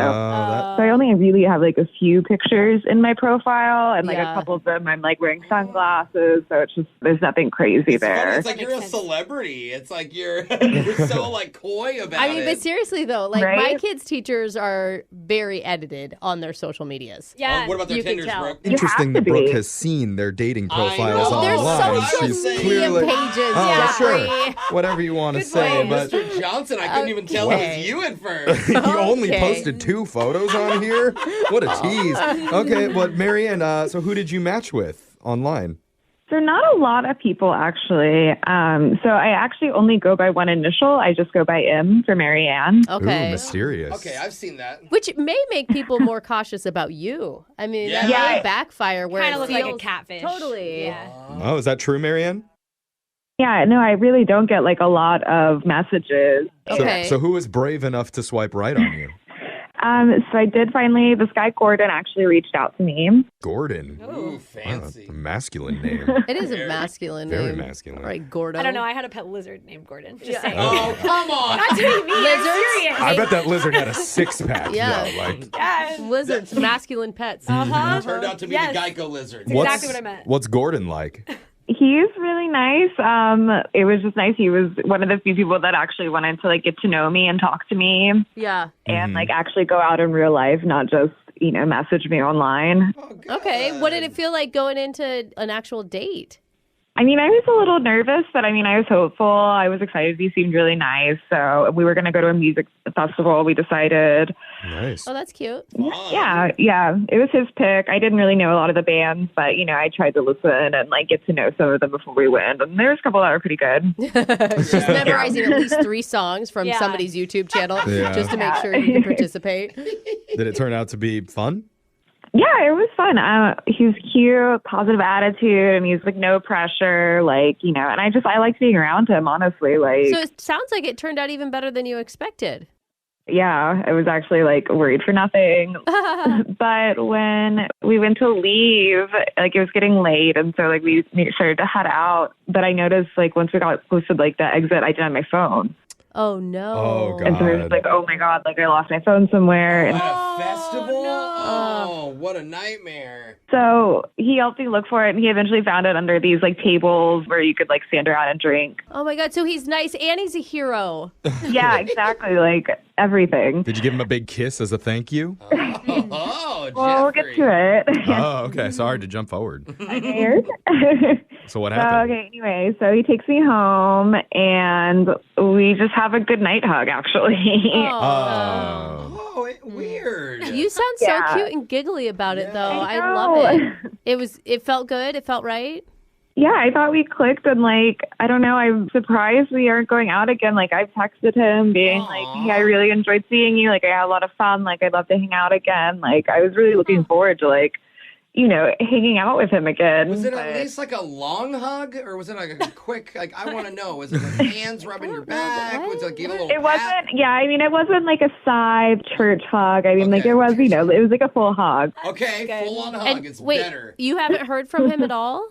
I only really have like a few pictures in my profile, and like a couple of them I'm like wearing sunglasses. So it's just there's nothing crazy there. Funny. It's like you're a celebrity. It's like you're so like coy about it. I mean, but seriously though, like my kids' teachers are very edited on their social medias. Yeah. What about their You can Tinders, tell. Brooke? Interesting that Brooke has seen their dating profiles There's online. social She's media clearly pages, sure, Jeffrey. whatever you want to say, but Mr. Johnson, I couldn't even tell it was you at first. you only posted 2 photos on here. What a tease. Okay, well, Marianne, so who did you match with online? So not a lot of people, actually. So I actually only go by one initial. I just go by M for Marianne. Okay. Ooh, mysterious. Okay, I've seen that. Which may make people more cautious about you. I mean, that Yeah. may backfire where Kind it of look like a feels- catfish. Totally. Yeah. Oh, is that true, Marianne? Yeah, no, I really don't get like a lot of messages. Okay. So who was brave enough to swipe right on you? So I did finally, this guy Gordon actually reached out to me. Gordon. Ooh, fancy. A masculine name. It is a masculine Very name. masculine. All right, Gordo. I don't know. I had a pet lizard named Gordon. Just saying. Oh, come on. Not to be mean. I'm Lizards? serious. I bet that lizard had a 6-pack. Yeah. though, like, Yes. Lizards, masculine pets. Turned out to be Yes. the Geico lizard. Exactly what I meant. What's Gordon like? He's really nice. It was just nice. He was one of the few people that actually wanted to like get to know me and talk to me Yeah. and like actually go out in real life, not just, message me online. Okay. What did it feel like going into an actual date? I mean, I was a little nervous, but I mean, I was hopeful. I was excited. He seemed really nice. So we were going to go to a music festival. We decided. Nice. Oh, that's cute. Yeah. It was his pick. I didn't really know a lot of the bands, but, I tried to listen and like get to know some of them before we went. And there's a couple that were pretty good. She's memorizing at least 3 songs from Yeah. somebody's YouTube channel Yeah. just to make sure you can participate. Did it turn out to be fun? Yeah, it was fun. He was cute, positive attitude, and he's like no pressure, like, and I liked being around him, honestly. Like, So it sounds like it turned out even better than you expected. yeah, I was actually like worried for nothing. But when we went to leave, like it was getting late, and so like we started to head out. But I noticed like once we got close to like the exit, I didn't have my phone. Oh, no. Oh, God. And so I was like, oh my God, like I lost my phone somewhere. At And a festival? Oh, what a nightmare. so he helped me look for it, and he eventually found it under these like tables where you could like stand around and drink. Oh, my God. So he's nice and he's a hero. Yeah, exactly. Like everything. Did you give him a big kiss as a thank you? Oh, Well, we'll get Jeffrey. to it. Oh, okay. Sorry to jump forward. Scared. So what So, happened? okay, anyway, so he takes me home, and we just have a good night hug, actually. Oh. Oh, weird. You sound Yeah. so cute and giggly about it, though. I know. love it. It felt good. It felt right. Yeah, I thought we clicked, and like, I don't know, I'm surprised we aren't going out again. Like, I've texted him being like, hey, I really enjoyed seeing you. Like, I had a lot of fun. Like, I'd love to hang out again. Like, I was really looking forward to like, hanging out with him again. Was it but- at least like a long hug, or was it like a quick, like, I want to know, was it like hands rubbing your back? Was it like, get a little It pat? wasn't, yeah, I mean, it wasn't like a side church hug. I mean, like, Okay. it was, it was like a full hug. Okay, full-on hug. And It's wait, better. you haven't heard from him at all?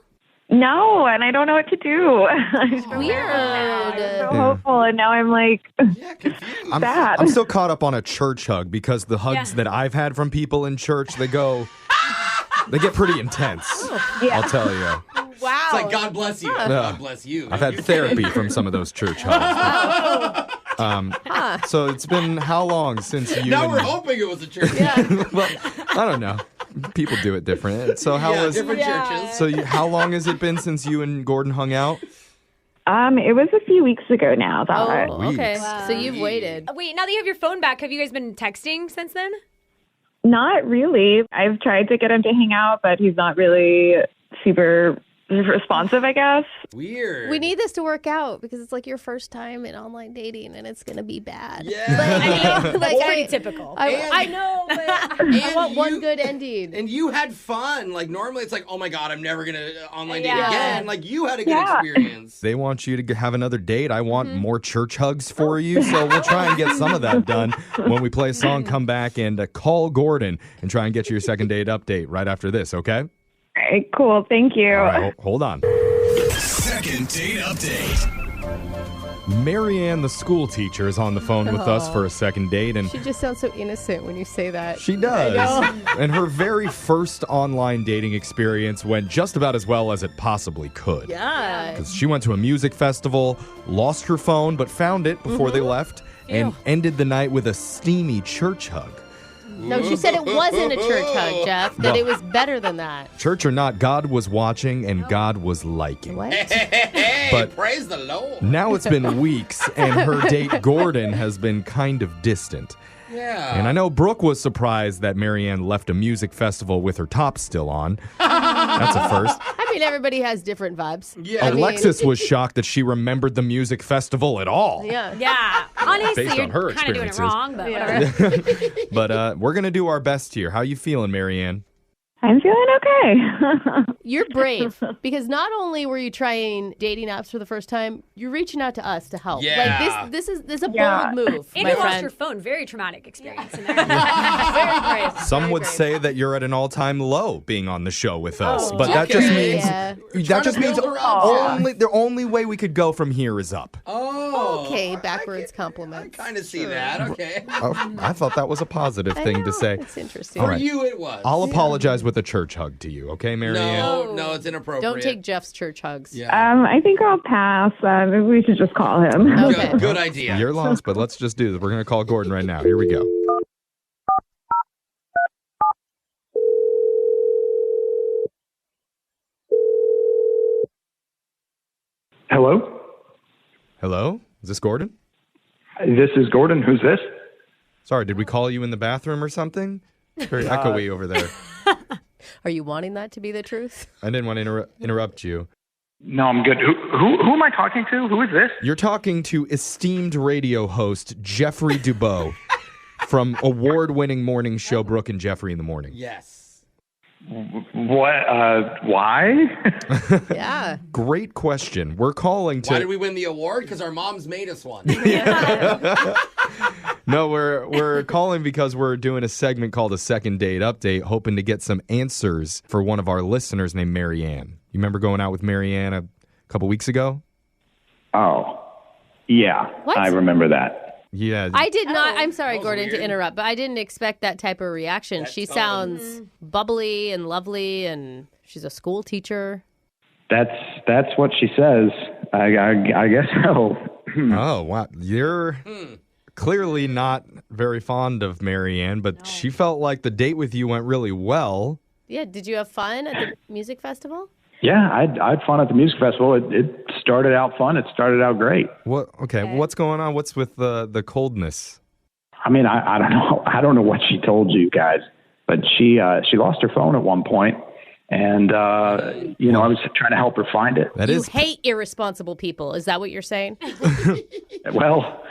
No, and I don't know what to do. I'm so Weird. hopeful, and now I'm like, Yeah, confused. sad. I'm still caught up on a church hug because the hugs that I've had from people in church, they get pretty intense. I'll tell you. Wow. It's like, God bless you. God bless you. I've had therapy from some of those church hugs. So it's been how long since you Now and we're hoping it was a church. well, I don't know. People do it different. So how was different churches. So how long has it been since you and Gordon hung out? It was a few weeks ago now. That Oh, okay. Weeks. So you've waited. Wait, now that you have your phone back, have you guys been texting since then? Not really. I've tried to get him to hang out, but he's not really super responsive, I guess. Weird. We need this to work out because it's like your first time in online dating and it's going to be bad. Yeah. But, like, Pretty typical. I know, but I want one good ending. And you had fun. Like, normally it's like, oh my God, I'm never going to online date Yeah. again. Like, you had a good experience. They want you to have another date. I want more church hugs for you, so we'll try and get some of that done when we play a song. Come back and call Gordon and try and get you your second date update right after this, okay? All right, cool. Thank you. All right, hold on. Second date update. Marianne, the school teacher, is on the phone with us for a second date, and She just sounds so innocent when you say that. she does. And her very first online dating experience went just about as well as it possibly could. Yeah. Because she went to a music festival, lost her phone, but found it before they left, and ended the night with a steamy church hug. No, she said it wasn't a church hug, Jeff, that No. it was better than that. Church or not, God was watching and God was liking. What? Hey, But praise the Lord. now it's been weeks, and her date, Gordon, has been kind of distant. Yeah. And I know Brooke was surprised that Marianne left a music festival with her top still on. That's a first. I mean, everybody has different vibes. Yeah. Alexis was shocked that she remembered the music festival at all. Yeah. Yeah. Honestly, Based on her you're kind of doing it experiences. wrong, but Yeah. whatever. But we're going to do our best here. How you feeling, Marianne? I'm feeling okay. You're brave because not only were you trying dating apps for the first time, you're reaching out to us to help. Yeah. Like this is a Yeah. bold move, And my you lost friend. your phone. Very traumatic experience in there. Very brave. Some Very would brave. say that you're at an all-time low being on the show with us, but that okay. just means Yeah. that just means build her up. the only way we could go from here is up. Oh. Okay, backwards compliment. I kind of see that. Okay. Oh, I thought that was a positive I thing know, to say. It's interesting. All For right. you, it was. I'll apologize with a church hug to you, okay, Marianne? No, it's inappropriate. Don't take Jeff's church hugs. Yeah. I think I'll pass. Maybe we should just call him. Okay. Good idea. You're lost, but let's just do this. We're going to call Gordon right now. Here we go. Hello? Hello? Is this Gordon? This is Gordon. Who's this? Sorry, did we call you in the bathroom or something? Very echoey over there. Are you wanting that to be the truth? I didn't want to interrupt you. No, I'm good. Who am I talking to? Who is this? You're talking to esteemed radio host Jeffrey Dubow from award-winning morning show Brooke and Jeffrey in the Morning. Yes. What? Why? Yeah. Great question. We're calling to... Why did we win the award? Because our moms made us one. No, we're calling because we're doing a segment called a second date update, hoping to get some answers for one of our listeners named Marianne. You remember going out with Marianne a couple weeks ago? Oh, yeah. What? I remember that. Yeah. I did not. I'm sorry, was Gordon, weird. to interrupt, but I didn't expect that type of reaction. She sounds bubbly and lovely, and she's a school teacher. That's what she says. I guess so. Oh, wow. You're clearly not very fond of Marianne, but she felt like the date with you went really well. Yeah. Did you have fun at the music festival? Yeah, I had fun at the music festival. It started out fun. It started out great. What? Okay, what's going on? What's with the coldness? I mean, I don't know. I don't know what she told you guys, but she lost her phone at one point, and I was trying to help her find it. That You is hate irresponsible people. Is that what you're saying? Well,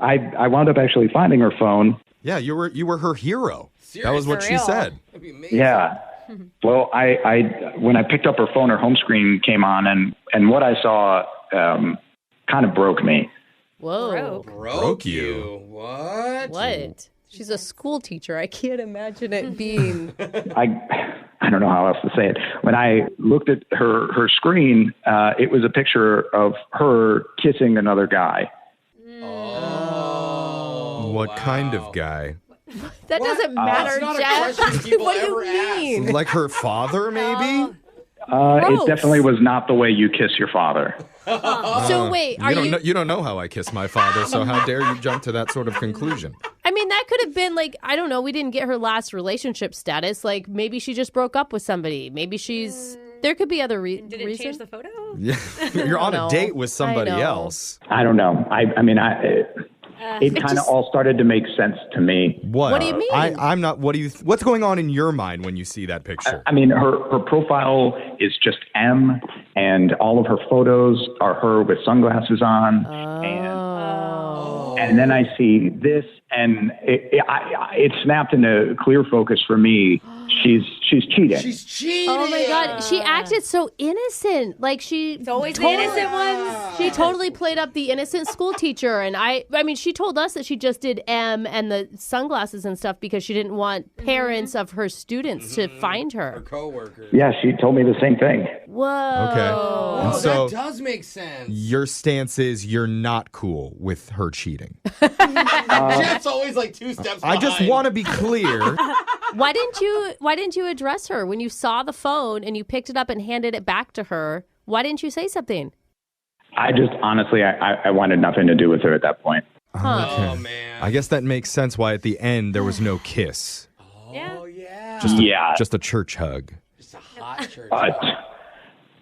I wound up actually finding her phone. Yeah, you were her hero. That was what For she real. said. That'd be amazing. Yeah. Well, I when I picked up her phone, her home screen came on, and what I saw kind of broke me. Whoa. Broke you. What? What? She's a school teacher. I can't imagine it being. I don't know how else to say it. When I looked at her screen, it was a picture of her kissing another guy. Oh. What kind of guy? That doesn't matter, That's not a Jeff. question people What do ever you mean? Like her father, maybe? It definitely was not the way you kiss your father. So wait, are you? You don't know how I kiss my father, so how dare you jump to that sort of conclusion? I mean, that could have been like, I don't know. We didn't get her last relationship status. Like maybe she just broke up with somebody. Maybe she's. There could be other Did it reasons. change the photo? Yeah, you're on a know. date with somebody I know. else. I don't know. I mean, it kind of all started to make sense to me. What do you mean? I'm not. What's going on in your mind when you see that picture? I mean, her profile is just M, and all of her photos are her with sunglasses on. And then I see this, and it snapped into clear focus for me. She's cheating. She's cheating. Oh my God. She acted so innocent. Like it's always the innocent ones. She totally played up the innocent school teacher. And I mean, she told us that she just did M and the sunglasses and stuff because she didn't want parents of her students to find her. Her coworkers. Yeah, she told me the same thing. Whoa. Okay. Oh, And so that does make sense. your stance is you're not cool with her cheating. Jeff's always like 2 steps behind. I just want to be clear. Why didn't you address her when you saw the phone and you picked it up and handed it back to her? Why didn't you say something? I just, honestly, I wanted nothing to do with her at that point. Huh. Oh, man. I guess that makes sense why at the end there was no kiss. Oh, yeah. Just a church hug. Just a hot church.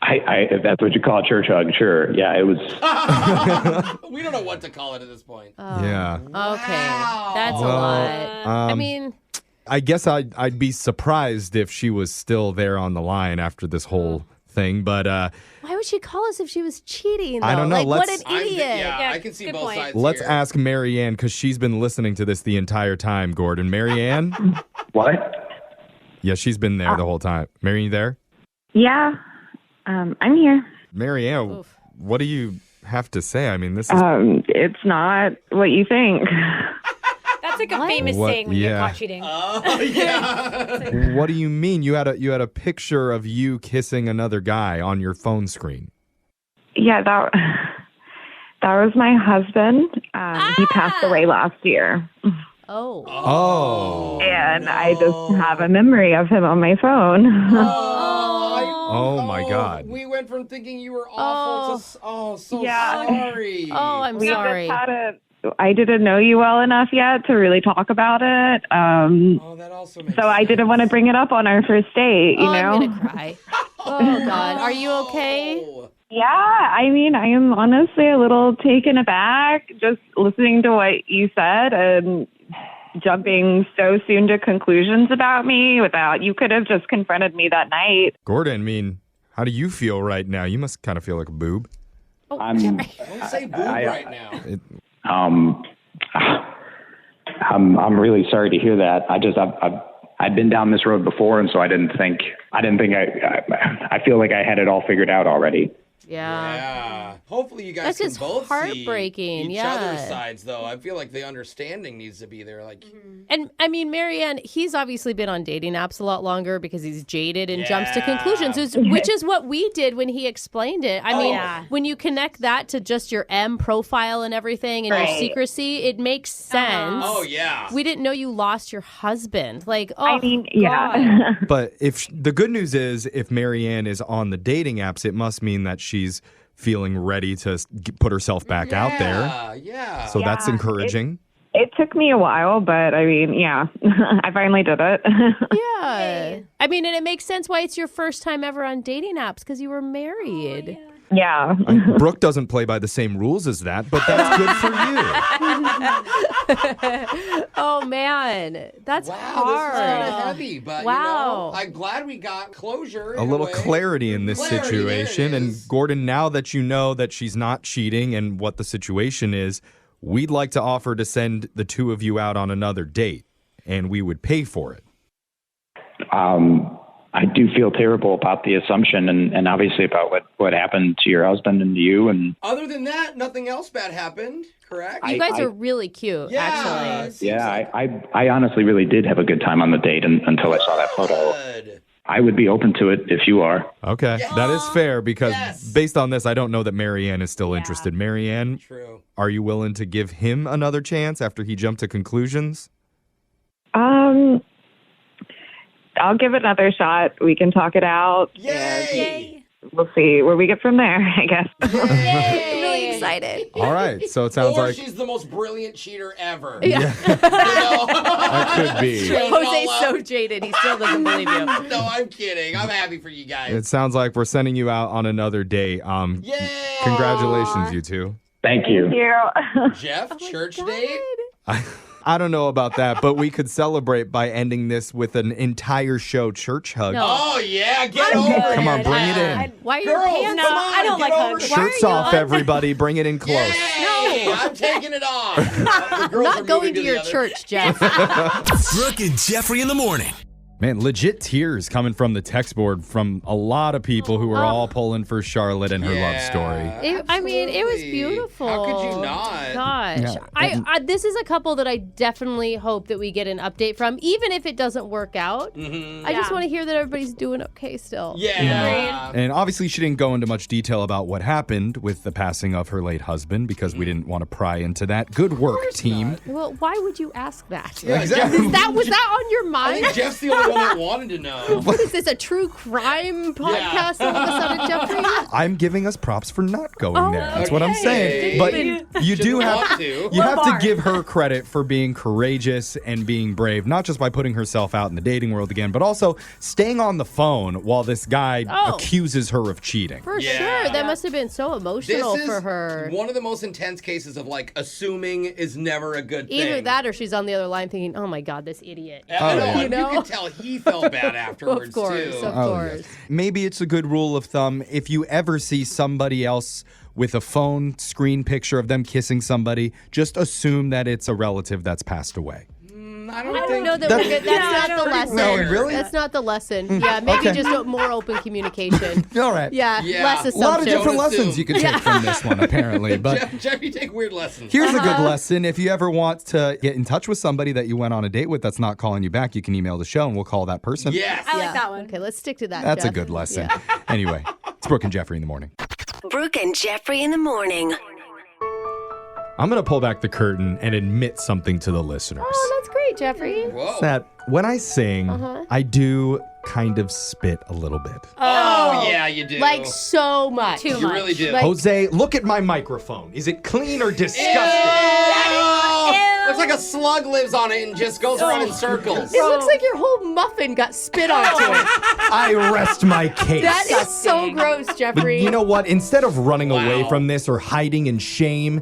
If that's what you call a church hug, sure. Yeah, it was. We don't know what to call it at this point. Yeah. Okay. That's a lot. I mean, I guess I'd be surprised if she was still there on the line after this whole thing, but why would she call us if she was cheating, though? I don't know. Like, what an idiot. I can see both sides let's here. ask Marianne because she's been listening to this the entire time, Gordon. Marianne? What? Yeah, she's been there the whole time. Marianne, you there? Yeah, I'm here. Marianne, what do you have to say? I mean, this is... It's not what you think. That's like a famous What? saying when you're Yeah. caught cheating. Oh, yeah. What do you mean? You had a picture of you kissing another guy on your phone screen. Yeah, that was my husband. He passed away last year. Oh. And I just have a memory of him on my phone. Oh my God. We went from thinking you were awful to so Yeah. sorry. Oh, I'm We just sorry. I didn't know you well enough yet to really talk about it. That also makes so I didn't want to bring it up on our first date, you know? I'm going to cry. Oh, God. Are you okay? Yeah, I mean, I am honestly a little taken aback just listening to what you said and jumping so soon to conclusions about me you could have just confronted me that night. Gordon, I mean, how do you feel right now? You must kind of feel like a boob. Don't say boob right now. I'm really sorry to hear that. I've been down this road before, and so I feel like I had it all figured out already. Yeah. Hopefully you guys That's can just both heartbreaking, see each yeah. other's sides, though. I feel like the understanding needs to be there. Like, And I mean, Marianne, he's obviously been on dating apps a lot longer because he's jaded and jumps to conclusions, which is what we did when he explained it. I mean, when you connect that to just your M profile and everything and your secrecy, it makes sense. Oh, yeah. We didn't know you lost your husband. Like, I mean, God. But the good news is if Marianne is on the dating apps, it must mean that she's feeling ready to put herself back out there. Yeah. So that's encouraging. It took me a while, but I mean, yeah, I finally did it. Yeah. I mean, and it makes sense why it's your first time ever on dating apps because you were married. Yeah. Brooke doesn't play by the same rules as that, but that's good for you. Oh, man. That's hard. This is kind of heavy, but Wow. I'm glad we got closure. A little clarity in this situation. And Gordon, now that you know that she's not cheating and what the situation is, we'd like to offer to send the two of you out on another date, and we would pay for it. I do feel terrible about the assumption and obviously about what happened to your husband and to you. And other than that, nothing else bad happened, correct? You guys are really cute, actually. Yeah, I honestly really did have a good time on the date until I saw that photo. I would be open to it if you are. Okay, that is fair because based on this, I don't know that Marianne is still interested. Marianne, are you willing to give him another chance after he jumped to conclusions? I'll give it another shot. We can talk it out. Yay! We'll see where we get from there, I guess. Really excited. All right, so it sounds like she's the most brilliant cheater ever. Yeah. that could be. Jose's so jaded, he still doesn't believe you. No, I'm kidding. I'm happy for you guys. It sounds like we're sending you out on another date. Yay! Congratulations, you two. Thank you. Thank you. Jeff, church date? I don't know about that, but we could celebrate by ending this with an entire show church hug. No. Oh, yeah, get over it. Come on, bring it in. Why are you Girls, pants come on? on, I don't get like over hugs. it. Shirts off, everybody. Bring it in close. Yay, I'm taking it off. The girls are Not going moving to the your other- church, Jeff. Brooke and Jeffrey in the morning. Man, legit tears coming from the text board from a lot of people who were all pulling for Charlotte and her love story. It was Absolutely. beautiful. How could you not? Gosh. Yeah. I this is a couple that I definitely hope that we get an update from, even if it doesn't work out. I just want to hear that everybody's doing okay still. Yeah. And obviously, she didn't go into much detail about what happened with the passing of her late husband because we didn't want to pry into that. Good work, team. Well, why would you ask that? Yeah, Exactly. Was that on your I mind? think Jeff's the only one that wanted to know. What is this, a true crime podcast all of a sudden, Jeffrey? I'm giving us props for not going there. That's what I'm saying. But you do Shouldn't have want to. you have to give her credit for being courageous and being brave, not just by putting herself out in the dating world again, but also staying on the phone while this guy accuses her of cheating. For sure. That must have been so emotional This for is her. one of the most intense cases of like assuming is never a good thing. Either that or she's on the other line thinking, oh my God, this idiot. I know, yeah. and you can tell he felt bad afterwards Of course, too. of course. Yes. Maybe it's a good rule of thumb if you ever see somebody else with a phone screen picture of them kissing somebody, just assume that it's a relative that's passed away. I I don't know that we're good. That's not the lesson. No, really? That's not the lesson. Yeah, maybe Okay. just a more open communication. All right. Yeah, Yeah. less A assumption. lot of different Don't lessons assume. you can take from this one, apparently. But Jeff, you take weird lessons. here's a good lesson. If you ever want to get in touch with somebody that you went on a date with that's not calling you back, you can email the show and we'll call that person. Yes. I like that one. Okay, let's stick to that. That's a Jeff. good lesson. Yeah. Anyway, it's Brooke and Jeffrey in the morning. Brooke and Jeffrey in the morning. I'm going to pull back the curtain and admit something to the listeners. Oh, that's great, Jeffrey. Whoa. That when I sing, I do kind of spit a little bit. Oh, yeah, you do. Like so much. Too you much. really do. Like- Jose, look at my microphone. Is it clean or disgusting? Looks like a slug lives on it and just goes around in circles. It looks like your whole muffin got spit onto it. I rest my case. That is so gross, But Jeffrey. you know what? Instead of running away Wow. from this or hiding in shame,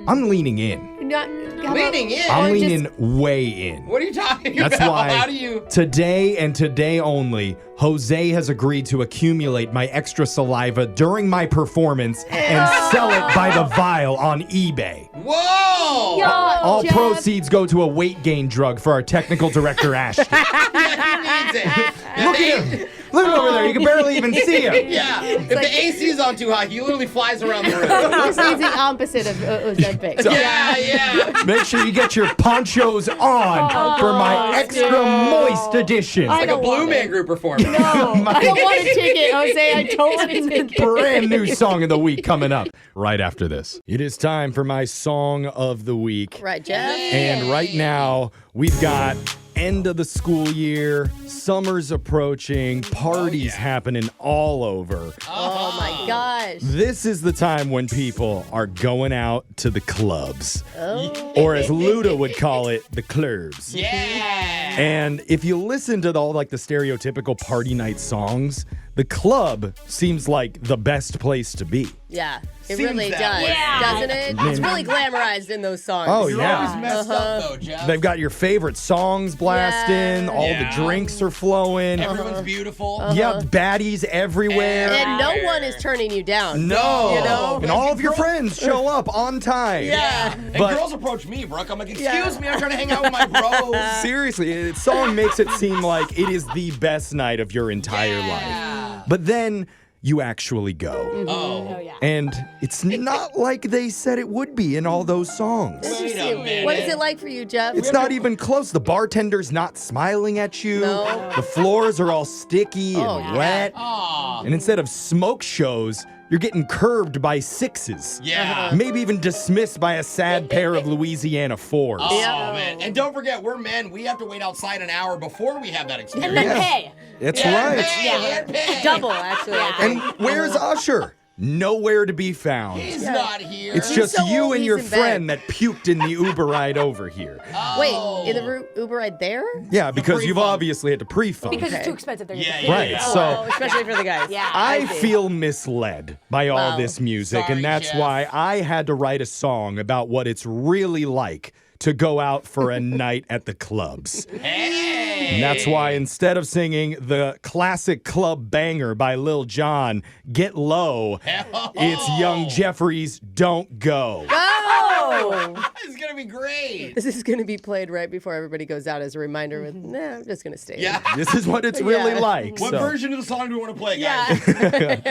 I'm leaning in. Leaning in? I'm Or leaning way in. What are you talking That's about? why How do you... today and today only, Jose has agreed to accumulate my extra saliva during my performance and sell it by the vial on eBay. Whoa! All Jeff. proceeds go to a weight gain drug for our technical director, Ashton. Yeah, he needs it. Look at him. Look over there. You can barely even see him. Yeah, if the AC is on too high, he literally flies around the room. This needs the opposite of Ozempic. Yeah. Make sure you get your ponchos on for my extra moist edition. Like a Blue Man Group performance. No, I don't want a ticket, Jose. I don't want a ticket. Brand new song of the week coming up right after this. It is time for my song of the week. Right, Jeff? And right now, we've got end of the school year, summer's approaching, parties happening all over. Oh, my gosh. This is the time when people are going out to the clubs. Oh. Or as Luda would call it, the clubs. Yeah. And if you listen to all like the stereotypical party night songs, the club seems like the best place to be. Yeah, it Seems really that does, way. doesn't it? It's really glamorized in those songs. Oh, You're yeah. always messed up, though, Jeff. They've got your favorite songs blasting, Yeah. all Yeah. the drinks are flowing. Everyone's beautiful. Yeah, baddies everywhere. And no one is turning you down. No. You know? And all of your friends show up on time. Yeah. And But- girls approach me, Brooke. I'm like, excuse me, I'm trying to hang out with my bros. Seriously, the song makes it seem like it is the best night of your entire life. But then you actually go. Oh. And it's not like they said it would be in all those songs. Wait a minute. What is it like for you, Jeff? It's not even close. The bartender's not smiling at you. No. The floors are all sticky and wet. Aw. And instead of smoke shows, you're getting curbed by sixes. Yeah. Maybe even dismissed by a sad pair of Louisiana fours. Oh, man. And don't forget, we're men. We have to wait outside an hour before we have that experience. And then pay. That's Yeah, right. pay, and pay. Double, actually. I think. And where's Usher? nowhere to be found. He's not here. It's He's just so you old, and he's your in bed. friend that puked in the Uber ride over here. Wait, in the Uber ride there? Yeah, because you've pre-fund. obviously had to pre-fund. Because it's too expensive. They're Yeah, gonna yeah. Right, Oh, so especially for the guys. Yeah. I see. feel misled by all Wow. this music, Sorry, and that's Jeff. why I had to write a song about what it's really like to go out for a night at the clubs. Hey. And that's why instead of singing the classic club banger by Lil Jon, Get Low, it's Young Jeffrey's Don't Go. Oh! It's going to be great. This is going to be played right before everybody goes out as a reminder with, nah, I'm just going to stay in. Yeah. This is what it's really Yeah. like. What so. version of the song do we want to play, guys?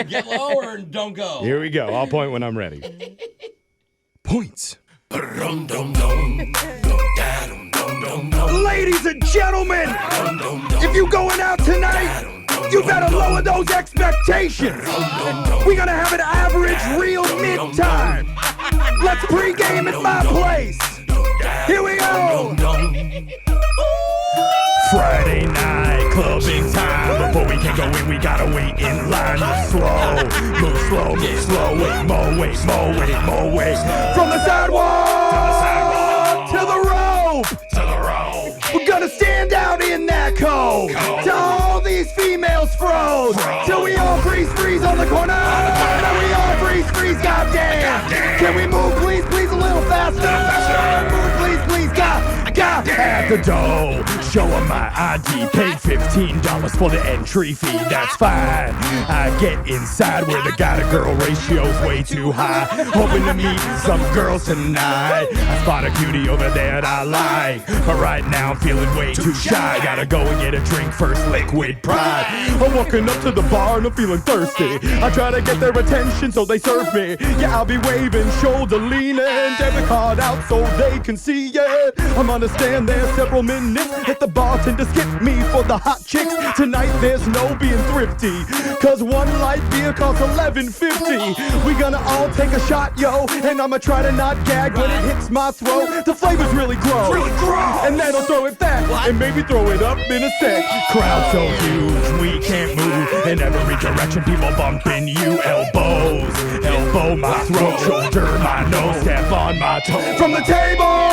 Get Low or Don't Go? Here we go. I'll point when I'm ready. Points. Ladies and gentlemen, if you going out tonight, you better lower those expectations. We're gonna have an average real mid-time. Let's pregame at my place. Here we go. Friday night, clubbing time. Before we can go in, we gotta wait in line. Move slow, wait, more, wait. From the sidewalk to the rope. We're gonna stand out in that cold. Till all these females froze. Till we all freeze on the corner. Till we all freeze, goddamn. Can we move, please, a little faster? Move, please, God. At the door, show 'em my ID. Paid $15 for the entry fee, that's fine. I get inside where the guy-to-girl ratio's way too high. Hoping to meet some girls tonight. I spot a cutie over there that I like, but right now I'm feeling way too shy. Gotta go and get a drink first, liquid pride. I'm walking up to the bar and I'm feeling thirsty. I try to get their attention so they serve me. Yeah, I'll be waving, shoulder leaning, debit card out so they can see it. I'm gonna stand there several minutes, let the bartender skip me for the hot chicks. Tonight there's no being thrifty, cause one light beer costs $11.50. We gonna all take a shot, yo, and I'ma try to not gag when it hits my throat. The flavors really grow, and then I'll throw it back, and maybe throw it up in a sec. Crowd so huge, we can't move in every direction, people bumping you. Elbow my throat, shoulder my nose, step on my toe. From the table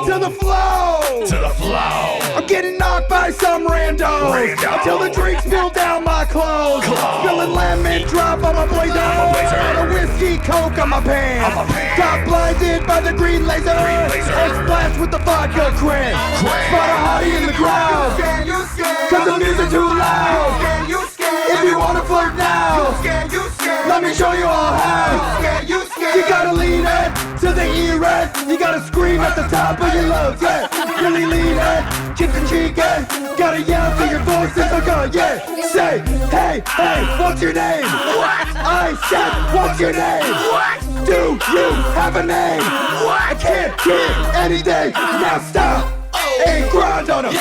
to the floor. I'm getting knocked by some randos until the drinks spill down my clothes. Spilling lemon drop on my blazer. And a whiskey coke on my pants. Got blinded by the green laser. And splashed with the vodka cran. Spot a hottie in the crowd, cause the music too loud. If you wanna flirt now, let me show you all how. You gotta lean it to the E-red. You gotta scream at the top of your lungs, yeah. Really lean it, kick the cheek, yeah. Gotta yell till your voice is gone, yeah. Say, hey, what's your name? I said, what's your name? Do you have a name? I can't hear anything. Now stop and grind on them.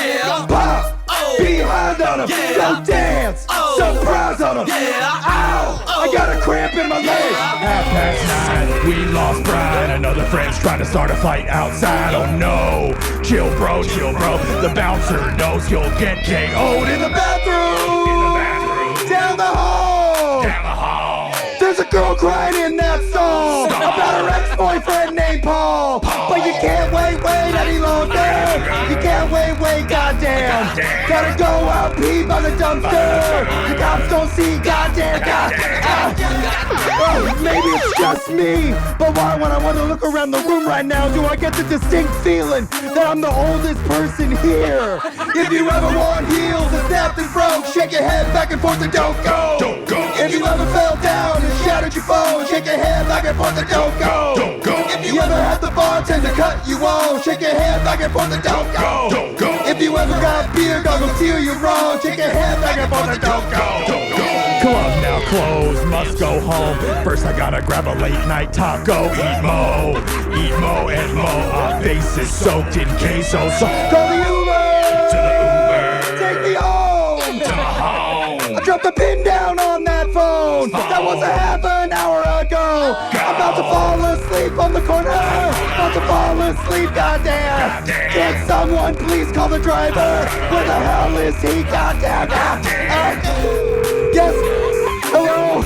Pop behind on them. Go dance, surprise on them. Ow, I got a cramp in my leg. 9:30, we lost pride. Another friend's trying to start a fight outside. Oh no, chill bro. The bouncer knows he'll get KO'd in the bathroom. Down the hall. There's a girl crying in that song about her ex-boyfriend named Paul. But you can't wait any longer. You can't wait, goddamn. Gotta go out, pee by the dumpster. The cops don't see, goddamn. Oh, maybe it's just me, but why when I want to look around the room right now do I get the distinct feeling that I'm the oldest person here? If you ever want heels and snapped and broke, shake your head back and forth and don't go. If you ever fell down and shattered your phone, shake your head back and forth and don't go. If you ever had the bartender cut you off, shake your head back and forth and don't go. If you ever got beer goggles steer you wrong, shake your head back and forth and don't go. Club now closed, must go home. First I gotta grab a late night taco. Eat mo, and mo. Our faces soaked in queso. So call the Uber. Take me home. I dropped the pin down on that phone. That was a half an hour ago. I'm about to fall asleep on the corner. About to fall asleep, goddamn. Can someone please call the driver? Where the hell is he? Goddamn. Yes. Hello.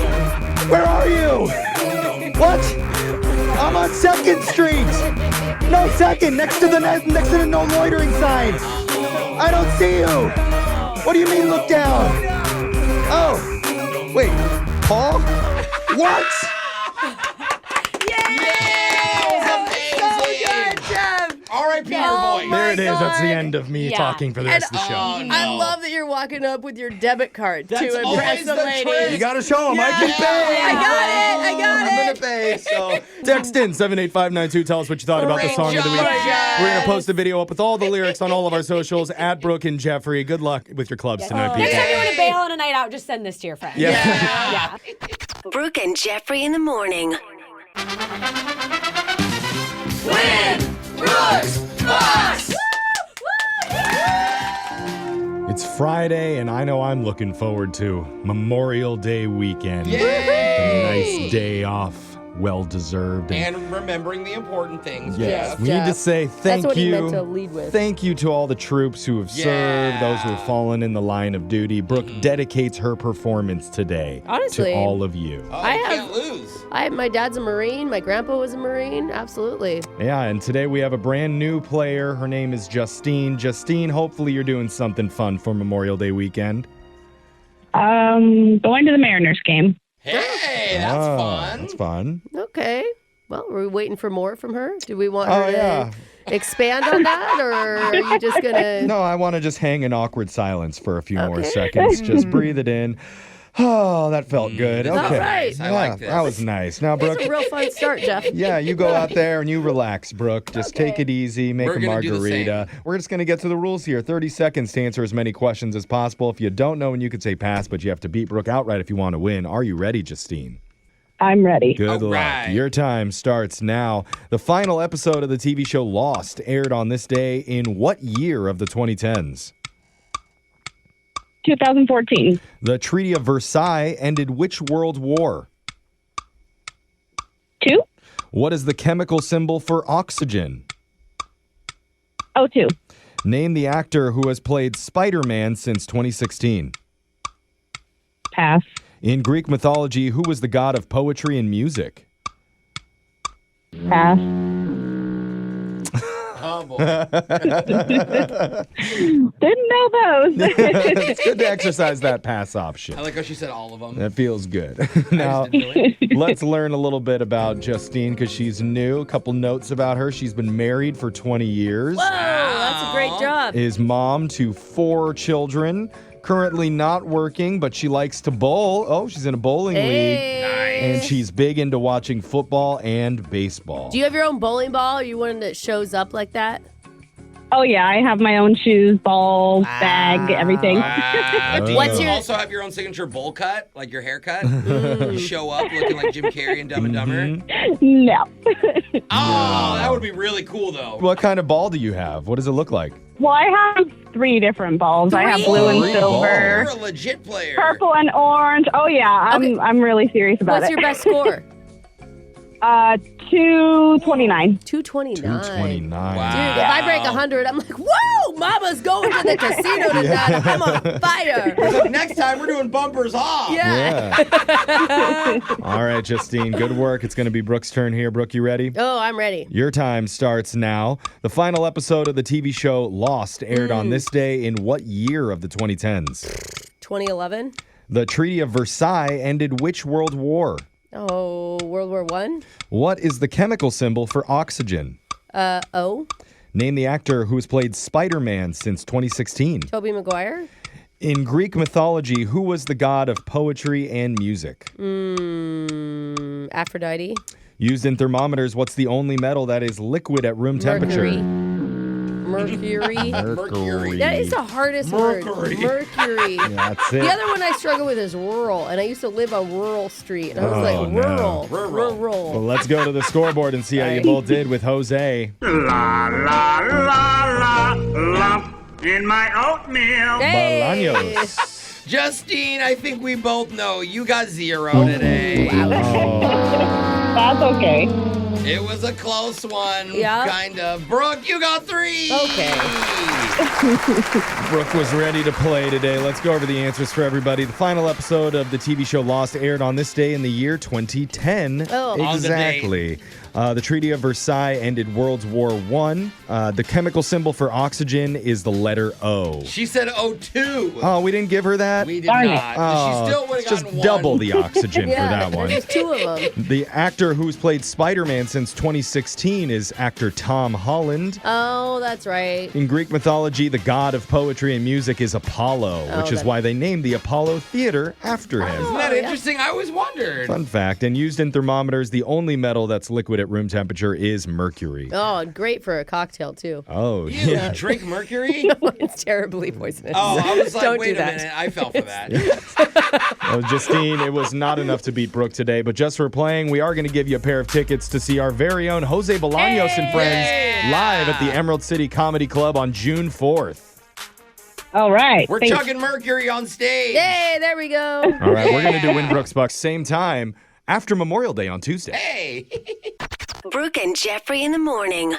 Where are you? What? I'm on 2nd Street. No, 2nd, next to the no loitering signs. I don't see you. What do you mean, look down? Oh, wait, Paul? What? R.I.P. your voice. There it is. That's the end of me talking for the rest of the show. I love that you're walking up with your debit card That's to impress the ladies. You gotta show them. I can pay. I got it. I'm gonna pay. So text in 78592. Tell us what you thought about the song of the week. We're gonna post a video up with all the lyrics on all of our socials at Brooke and Jeffrey. Good luck with your clubs tonight, Next people. time you want to bail on a night out, just send this to your friends. Yeah. Brooke and Jeffrey in the morning. It's Friday, and I know I'm looking forward to Memorial Day weekend. Yay! A nice day off. Well deserved. And remembering the important things. Yes, Jeff. we need to say thank That's what you. he meant to lead with. Thank you to all the troops who have served, those who have fallen in the line of duty. Brooke dedicates her performance today Honestly, to all of you. Oh, I you have- can't lose. My dad's a Marine. My grandpa was a Marine. Absolutely. Yeah, and today we have a brand new player. Her name is Justine. Justine, hopefully you're doing something fun for Memorial Day weekend. Going to the Mariners game. Hey, that's fun. That's fun. Okay. Well, are we waiting for more from her? Do we want Oh, her yeah. to expand on that, or are you just gonna? No, I want to just hang in awkward silence for a few more seconds. Just breathe it in. Oh, that felt good. That's Okay. right. I like this. That was nice. Now, Brooke. It's a real fun start, Jeff. Yeah, you go out there and you relax, Brooke. Just take it easy, make We're a gonna do the margarita. We're just going to get to the rules here. 30 seconds to answer as many questions as possible. If you don't know, and you could say pass, but you have to beat Brooke outright if you want to win. Are you ready, Justine? I'm ready. Good All luck. right. Your time starts now. The final episode of the TV show Lost aired on this day in what year of the 2010s? 2014. The Treaty of Versailles ended which world war? 2? What is the chemical symbol for oxygen? O2. Name the actor who has played Spider-Man since 2016. Pass. In Greek mythology, who was the god of poetry and music? Pass. Oh, boy. Didn't know those. It's good to exercise that pass option. I like how she said all of them. That feels good. Now, let's learn a little bit about Justine because she's new. A couple notes about her. She's been married for 20 years. Whoa, that's a great job. Is mom to 4 children. Currently not working, but she likes to bowl. Oh, she's in a bowling league. And she's big into watching football and baseball. Do you have your own bowling ball? Are you one that shows up like that? Oh, yeah. I have my own shoes, ball, bag, everything. Do you What's your- also have your own signature bowl cut, like your haircut? You show up looking like Jim Carrey and Dumb and Dumber? No. Oh, that would be really cool, though. What kind of ball do you have? What does it look like? Well, I have 3 different balls. I have blue and 3 silver, You're a legit player. purple and orange. Oh, yeah. I'm really serious about What's it. your best score? 229. 229. 229. Dude, if I break 100, I'm like, whoa, mama's going to the casino tonight. I'm on fire. Look, next time we're doing bumpers off. Yeah. All right, Justine, good work. It's going to be Brooke's turn here. Brooke, you ready? Oh, I'm ready. Your time starts now. The final episode of the TV show Lost aired on this day in what year of the 2010s? 2011. The Treaty of Versailles ended which world war? Oh, World War I. What is the chemical symbol for oxygen? O. Name the actor who has played Spider-Man since 2016. Tobey Maguire. In Greek mythology, who was the god of poetry and music? Aphrodite. Used in thermometers, what's the only metal that is liquid at room temperature? Mercury. Mercury. That is the hardest word. Mercury. That's it. The other one I struggle with is rural, and I used to live on Rural Street, and I was like, rural. Well, let's go to the scoreboard and see how you both did with Jose. La la la la lump in my oatmeal. Bolaños. Justine, I think we both know you got 0 today. That's okay. It was a close one. Yeah. Kind of. Brooke, you got 3. Okay. Brooke was ready to play today. Let's go over the answers for everybody. The final episode of the TV show Lost aired on this day in the year 2010. Oh. Exactly. The Treaty of Versailles ended World War I. The chemical symbol for oxygen is the letter O. She said O2. Oh, we didn't give her that? We did not. Oh, She still would have just gotten 1. double the oxygen for that one. There's 2 of them. The actor who's played Spider-Man since 2016 is actor Tom Holland. Oh, that's right. In Greek mythology, the god of poetry and music is Apollo, which is why they named the Apollo Theater after him. Isn't that interesting? I always wondered. Fun fact, and used in thermometers, the only metal that's liquid at room temperature is mercury. Oh, great for a cocktail, too. Oh, You yeah. drink mercury? No, it's terribly poisonous. Oh, I was like, Don't wait do a that. minute. I fell for that. Well, Justine, it was not enough to beat Brooke today, but just for playing, we are going to give you a pair of tickets to see our very own Jose Bolaños and friends live at the Emerald City Comedy Club on June 4th. All right. We're chugging mercury on stage. Yay, there we go. All right, we're going to do Win Brooks Bucks same time after Memorial Day on Tuesday. Hey. Brooke and Jeffrey in the morning.